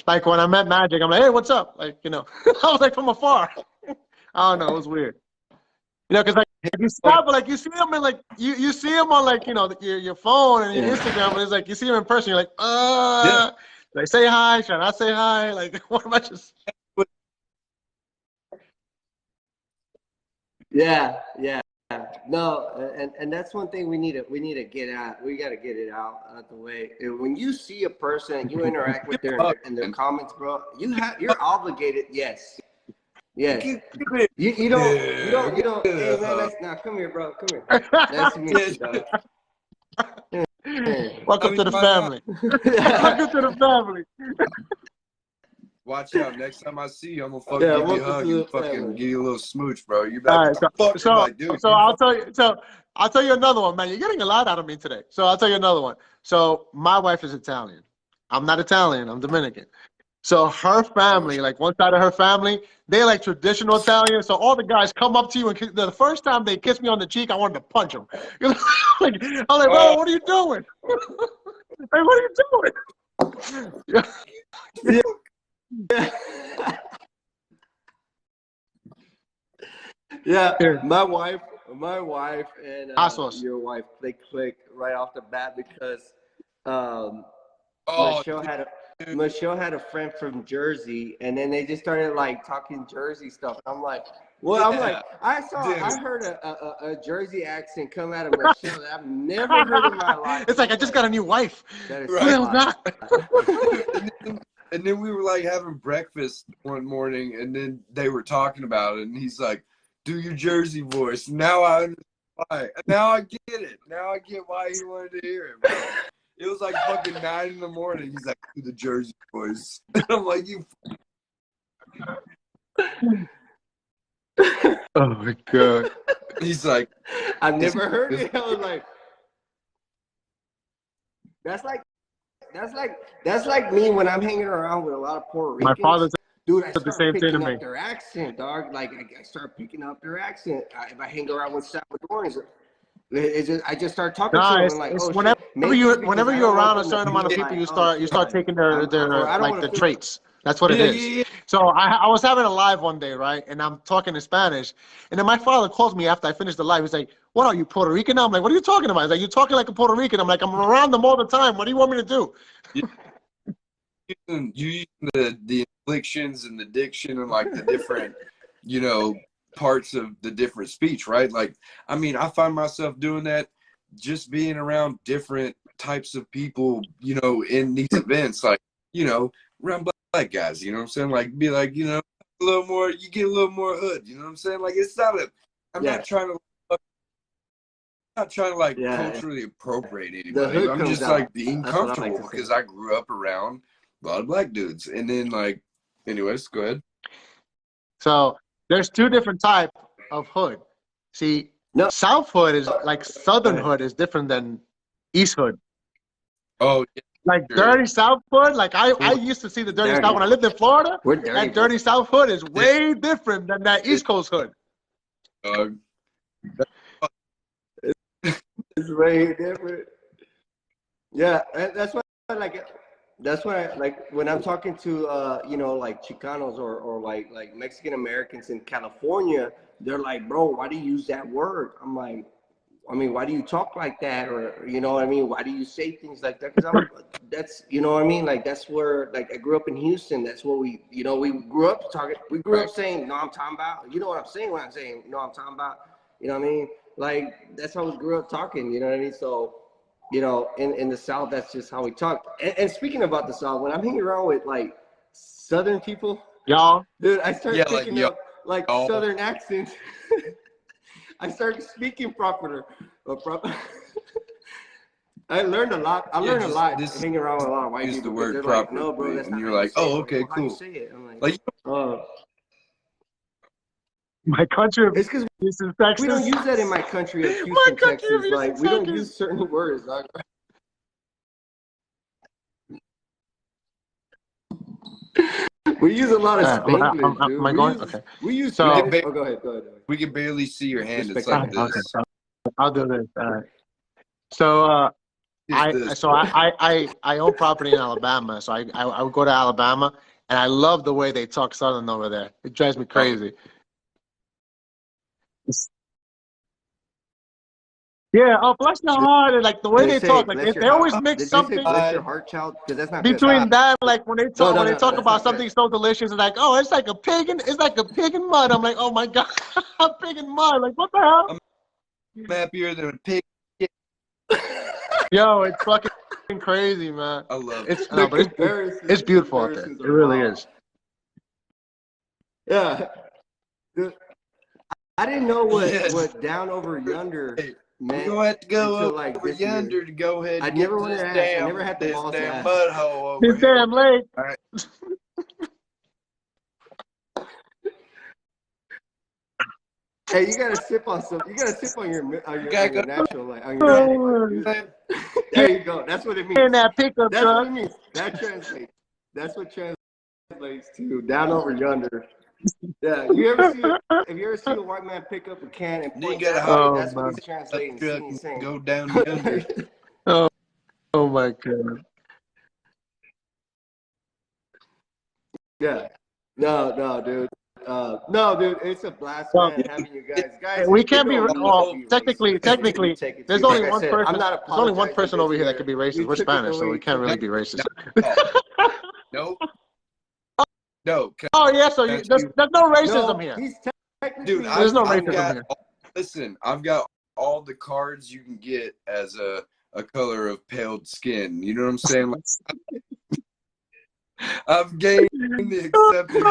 like when I met Magic, I'm like, hey, what's up? Like, you know, I was like from afar. I don't know, it was weird. You know, because like you stop, but like you see him and like you see him on like your phone and your Instagram, but it's like you see him in person, you're like, Yeah. like say hi, should I say hi? Like what am I just? Yeah. No, and that's one thing we need to get at. We got to get it out the way. When you see a person, you interact with them in their comments, bro. You're obligated. Yes. You don't. Hey man, come here, bro. Come here. Nice to meet you, dog. Welcome to the family. Welcome to the family. Watch out. Next time I see you, I'm gonna fucking Yeah, give you a welcome hug to and the fucking family. give you a little smooch, bro. You be All like, right, what the fuck? I'm like, dude, so I'll tell you another one, man. You're getting a lot out of me today. So I'll tell you another one. So my wife is Italian. I'm not Italian. I'm Dominican. So her family, like one side of her family, they like traditional Italian. So all the guys come up to you and the first time they kiss me on the cheek, I wanted to punch them. Like, I'm like, bro, what are you doing? Like, what are you doing? Yeah, Here. my wife and Asos. your wife, they click right off the bat because oh, Michelle had Michelle had a friend from Jersey, and then they just started like talking Jersey stuff. I'm like, well, I'm like, I heard a Jersey accent come out of Michelle that I've never heard in my life. It's like I just got a new wife. That is Right. Not. And then we were like having breakfast one morning, and then they were talking about it, and he's like, "Do your Jersey voice." Now I understand why. Now I get it. Now I get why he wanted to hear it. Bro. It was like fucking 9 in the morning. He's like, "Do the Jersey voice." And I'm like, "You." Oh my god. He's like, I've never heard it. I was like, that's like me when I'm hanging around with a lot of Puerto Ricans. My father Dude, I said the start same thing to picking me. up their accent, dog. Like I start picking up their accent. If I hang around with Salvadorans, I just start talking to them. It's, I'm like, it's oh, whenever shit. whenever you're around a certain amount of people, you start taking their like the traits. That's what it is. Yeah. So I was having a live one day, right? And I'm talking in Spanish. And then my father calls me after I finished the live. He's like, "What are you, Puerto Rican now?" I'm like, "What are you talking about?" He's like, "You're talking like a Puerto Rican." I'm like, "I'm around them all the time. What do you want me to do?" You use the inflections and the diction and like the different, parts of the different speech, right? Like, I mean, I find myself doing that just being around different types of people, in these events, like, around black guys, you know what I'm saying? Like, be like, a little more, you get a little more hood, you know what I'm saying? Like, it's not I'm not trying to like culturally appropriate anybody. I'm just like being comfortable because I grew up around a lot of black dudes. And then like, anyways, go ahead. So there's two different types of hood. See, South hood is like Southern hood is different than East hood. Oh, yeah. Like dirty South hood, like I used to see the dirty South when I lived in Florida. That dirty South hood is way different than that East Coast hood. It's way different. Yeah, that's why I like it. That's why I like when I'm talking to like Chicanos or like Mexican Americans in California, they're like, "Bro, why do you use that word?" I'm like, I mean, why do you talk like that? Or, you know what I mean? Why do you say things like that? Because that's, you know what I mean? Like, that's where, like, I grew up in Houston. That's what we grew up talking. We grew up saying, "No, I'm talking about." You know what I'm saying when I'm saying, "No, I'm talking about." You know what I mean? Like, that's how we grew up talking. You know what I mean? So, in the South, that's just how we talk. And speaking about the South, when I'm hanging around with, like, Southern people, y'all, dude, I start picking up, like, Southern accents. I started speaking proper. I learned a lot. I learned a lot hanging around with a lot of white people. Use the word proper, like, "No, bro, and you're like, "Oh, okay, cool." Say it. I'm like, my country of it's because Houston, Texas. We don't use that in my country of Houston, Texas. Like, we don't use certain words. Like, we use a lot of Spanglish, dude. Am I going? Okay. We use so. Oh, go ahead. We can barely see your hand. It's like this. Okay. I'll do this. All right. So I own property in Alabama, so I would go to Alabama, and I love the way they talk Southern over there. It drives me crazy. Yeah, bless your heart, and like the way they talk, like they always mix something. Bless your heart, child, because that's not between that, like when they talk about something so delicious, it's like, "Oh, it's like a pig in mud." I'm like, "Oh my god, a pig in mud!" Like, what the hell? I'm happier than a pig. Yo, it's fucking crazy, man. I love it. But it's beautiful out there. It really is. Yeah. I didn't know what down over yonder meant. You don't have to go over like over yonder to go ahead and I never wanted to ask. I never had the this balls damn to mud hole over This here. damn lake. All right. Hey, you gotta sip on some. You gotta sip on your natural, like on your. There you go. That's what it means. In that pickup That's truck. what it means. That translates. That's what translates to down over yonder. Yeah. Have you ever seen a white man pick up a can and point down? That's what he's translating. Saying, go down yonder. Oh my god. Yeah. No, dude. No, dude, it's a blast, man, having you guys. We can't be technically. There's only one person. I'm not there's only one person over here that can be racist. We're Spanish, so we can't really be racist. No, Oh yeah, so there's no racism No, here. he's technically. dude, There's no I've racism got here. listen, I've got all the cards you can get as a color of paled skin. You know what I'm saying? Like, I've gained the acceptance.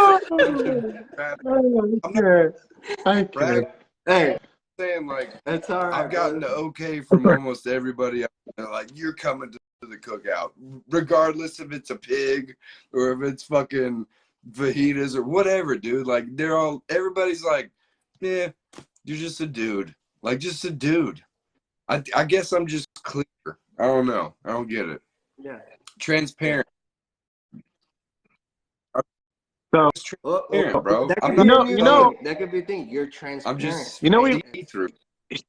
I'm not bragging. Hey, Saying like that's all right. I've gotten the brother. okay from almost everybody. Like, you're coming to the cookout, regardless if it's a pig or if it's fucking fajitas or whatever, dude. Like, everybody's like, yeah, you're just a dude. Like, just a dude. I guess I'm just clear. I don't know. I don't get it. Yeah. Transparent. So, Transparent, bro. That I'm could not. be a new know- thing. That could be a thing. You're transparent. I'm just we see through.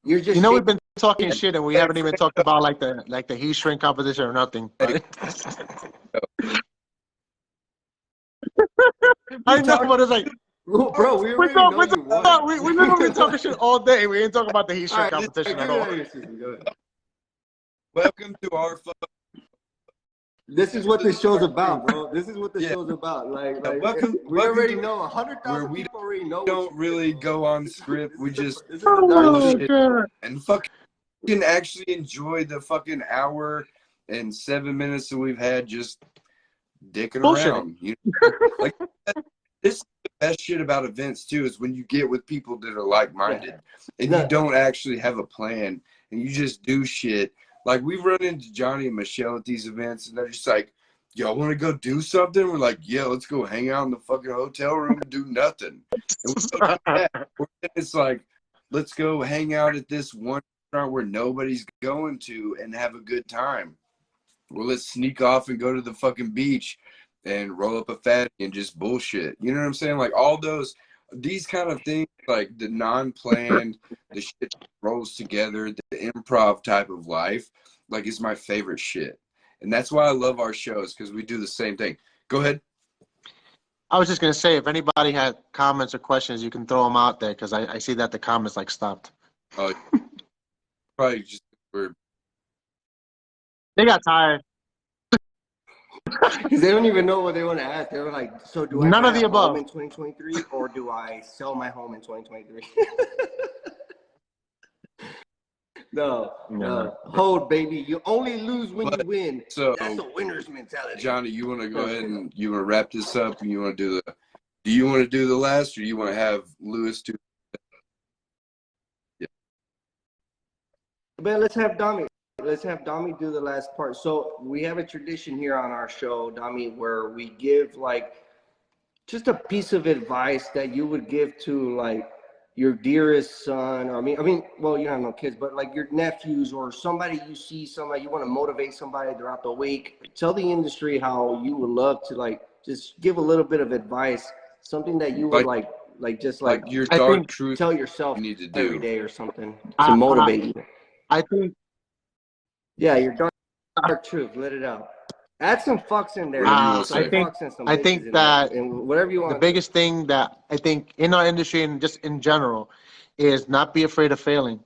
You're just. we've been talking shit and we haven't even talked about like the heat shrink competition or nothing. Right? I know, but it's like, Bro, we already know you won. we literally talking shit all day. We ain't talking about the heat shrink All right, competition give at me all. that exercise. Go ahead. Welcome to our. This is what the show's about, bro. This is what the Yeah. show's about. Like welcome already to know. where 100,000 we people already know. don't really go on script. We just This is the dark Oh, shit. God. and fucking actually enjoy the fucking hour and 7 minutes that we've had just dicking Bullshit. around. You know? Like, this is the best shit about events too, is when you get with people that are like-minded and you don't actually have a plan and you just do shit. Like, we run into Johnny and Michelle at these events and they're just like, y'all want to go do something? We're like, yeah, let's go hang out in the fucking hotel room and do nothing. And we go do that. It's like, let's go hang out at this one restaurant where nobody's going to and have a good time. Well, let's sneak off and go to the fucking beach and roll up a fatty and just bullshit. You know what I'm saying? Like, these kind of things, like the non-planned, the shit that rolls together, the improv type of life, like, is my favorite shit. And that's why I love our shows, because we do the same thing. Go ahead. I was just gonna say, if anybody had comments or questions, you can throw them out there because I see that the comments like stopped. Probably just They got tired. Because they don't even know what they want to ask. They were like, so do I None buy of the a home above. in 2023 or do I sell my home in 2023? No. Hold, baby. You only lose when you win. So, that's a winner's mentality. Johnny, you want to go ahead and you want to wrap this up, and you want to do the last, or you want to have Luis do? Yeah. Man, let's have Dami. Let's have Dami do the last part. So we have a tradition here on our show, Dami, where we give like just a piece of advice that you would give to like your dearest son, or I mean, well, you don't have no kids, but like your nephews or somebody you see, somebody you want to motivate somebody throughout the week. Tell the industry how you would love to like just give a little bit of advice, something that you would like your I dark think- truth tell yourself you need to do every day or something to motivate you. I think Yeah, your dark truth. Let it out. Add some fucks in there. I Some think- fucks and some I bitches think in that there, and whatever you want. the biggest thing that I think in our industry and just in general is not be afraid of failing.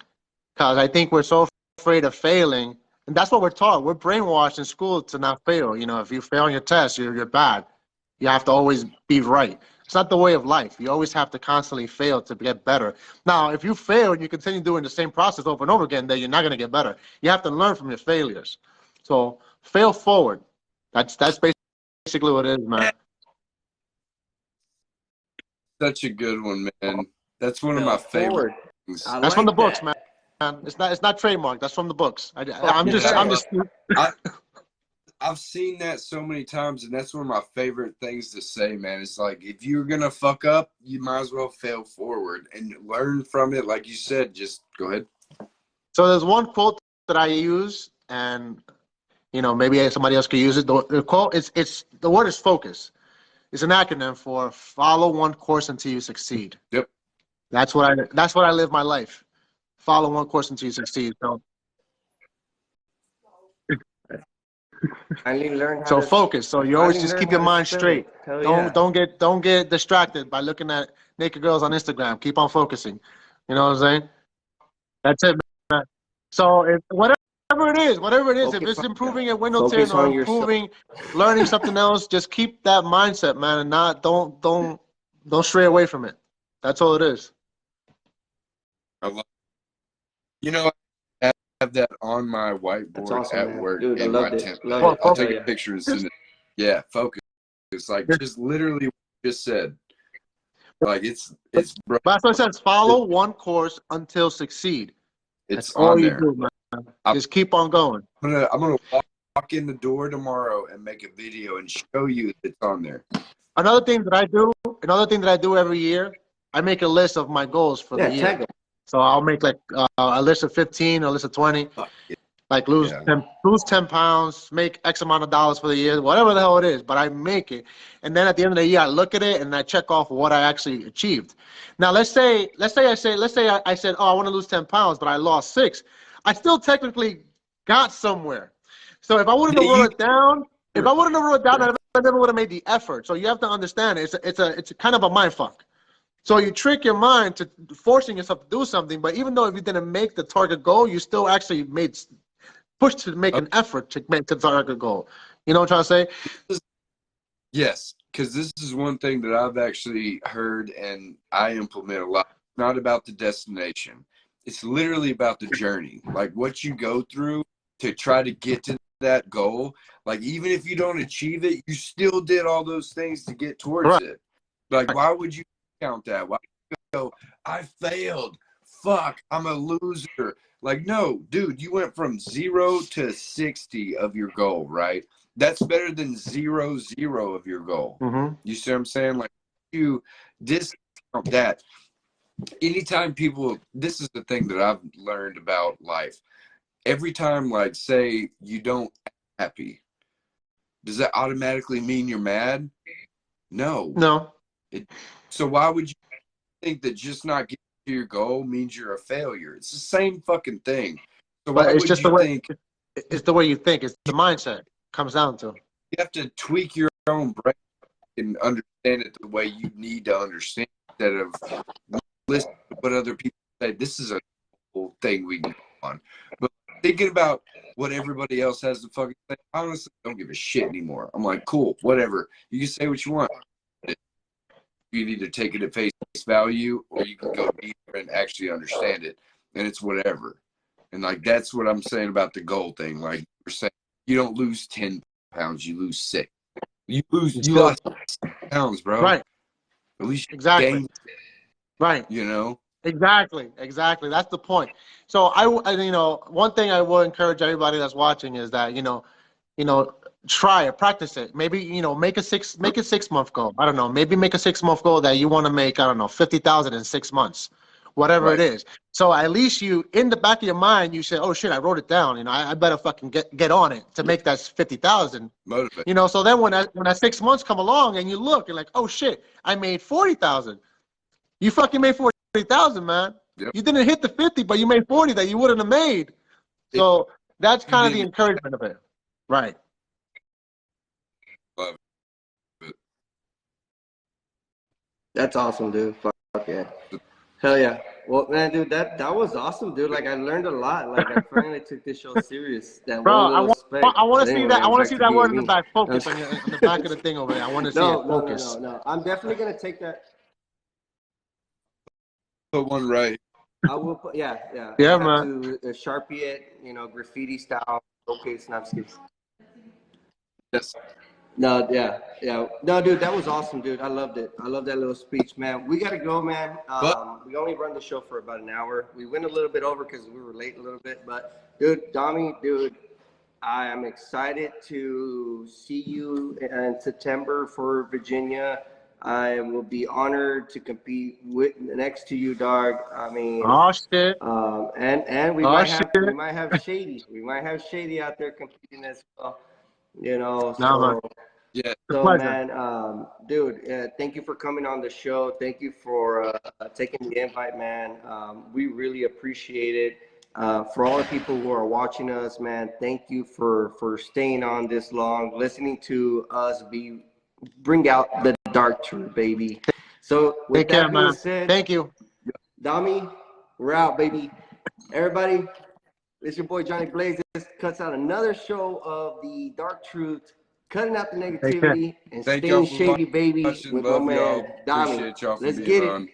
Because I think we're so afraid of failing, and that's what we're taught. We're brainwashed in school to not fail. You know, if you fail on your test, you're bad. You have to always be right. It's not the way of life. You always have to constantly fail to get better. Now, if you fail and you continue doing the same process over and over again, then you're not going to get better. You have to learn from your failures. So fail forward. That's basically what it is, man. Such a good one, man. That's one of my favorite things. That's from the books, man. It's not trademark. That's from the books. I'm just. I've seen that so many times, and that's one of my favorite things to say, man. It's like, if you're gonna fuck up, you might as well fail forward and learn from it. Like you said, just go ahead. So there's one quote that I use, and maybe somebody else could use it. The quote it's the word is focus. It's an acronym for follow one course until you succeed. Yep. That's what I live my life. Follow one course until you succeed. So focus. So you always just keep your mind straight. Don't get distracted by looking at naked girls on Instagram. Keep on focusing. You know what I'm saying? That's it, man. So whatever whatever it is, if Okay, it's fine. improving at window Focus tint or on yourself. improving, learning something else, just keep that mindset, man, and don't stray away from it. That's all it is. I love, you know, I have that on my That's whiteboard awesome, at man. work Dude, I in my loved it. tent. Love Well, it. I'll Hell take a yeah. picture as soon as, yeah, focus. It's like just literally what you just said. Like it's bro, But that's what it says. Follow one course until succeed. That's it's all on you there. do, man. I'm Just keep on going. gonna walk in the door tomorrow and make a video and show you that it's on there. Another thing that I do every year, I make a list of my goals for the Yeah, year. tag them. So I'll make like a list of 15, a list of 20. Fuck yeah. Like lose 10 pounds, make X amount of dollars for the year, whatever the hell it is, but I make it. And then at the end of the year, I look at it and I check off what I actually achieved. Now, let's say I said, oh, I want to lose 10 pounds, but I lost 6. I still technically got somewhere. So if I wouldn't have wrote it down, I never would have made the effort. So you have to understand, it's a kind of a mind fuck. So you trick your mind to forcing yourself to do something, but even though if you didn't make the target goal, you still actually push to make an effort to make the target goal. You know what I'm trying to say? Yes, because this is one thing that I've actually heard and I implement a lot. It's not about the destination. It's literally about the journey. Like what you go through to try to get to that goal. Like even if you don't achieve it, you still did all those things to get towards it. Like why would you count that? Why would you go, I failed. Fuck, I'm a loser. Like, no, dude, you went from 0 to 60 of your goal, right? That's better than 0, 0 of your goal. Mm-hmm. You see what I'm saying? Like, you discount that. Anytime people, this is the thing that I've learned about life. Every time, like, say you don't happy, does that automatically mean you're mad? No. No. So why would you think that just not getting to your goal means you're a failure? It's the same fucking thing. So why But it's would just you the way think it's the way you think. It's the mindset it comes down to. you have to tweak your own brain and understand it the way you need to understand instead of listening to what other people say. This is a whole thing we can go on. But thinking about what everybody else has to fucking say, I honestly don't give a shit anymore. I'm like, cool, whatever. You can say what you want. You need to take it at face value or you can go deeper and actually understand it. And it's whatever. And like that's what I'm saying about the goal thing. Like you're saying, you don't lose 10 pounds, you lose 6. You lost 6 pounds, bro. Right. At least you Exactly. gained, Right. you know. Exactly. That's the point. So I one thing I will encourage everybody that's watching is that try it, practice it. Maybe make a 6-month goal. I don't know. Maybe make a 6-month goal that you want to make. I don't know, 50,000 in 6 months, whatever it is. So at least you, in the back of your mind, you say, "Oh shit, I wrote it down. I better fucking get on it to make that 50,000." Motivate. So then when that 6 months come along and you look and like, "Oh shit, I made 40,000." You fucking made 40,000, man. Yep. You didn't hit the 50, but you made 40 that you wouldn't have made. So that's kind of the encouragement of it, right? Love it. That's awesome, dude. Fuck yeah. Hell yeah. Well, man, dude, that was awesome, dude. Like, I learned a lot. Like, I finally took this show serious. That Bro, one little speck. I want to see Anyway, that. I want to back see to that being word in the me. back. Focus on the back of the thing over there. I want to see it. Focus. No. I'm definitely gonna take that. Put one right. I will put. Yeah. Yeah, I have man. to Sharpie it. Graffiti style. Okay, snapskis. Yes. No, yeah. No, dude, that was awesome, dude. I loved it. I love that little speech, man. We gotta go, man. We only run the show for about an hour. We went a little bit over because we were late a little bit, but dude, Dami, dude, I am excited to see you in September for Virginia. I will be honored to compete next to you, dog. I mean, Oh shit. And we might have Shady. We might have Shady out there competing as well. Man. Yeah. So man, dude, thank you for coming on the show. Thank you for taking the invite, man. We really appreciate it. For all the people who are watching us, man, thank you for staying on this long, listening to us bring out the dark truth, baby. So with that being said, thank you, Dami, we're out, baby. Everybody, It's your boy Johnny Blaze. This cuts out another show of the Dark Truth, cutting out the negativity and Thank y'all staying for shady, baby, watching. with my Love y'all. man Dami. Appreciate y'all for Let's being get it. on.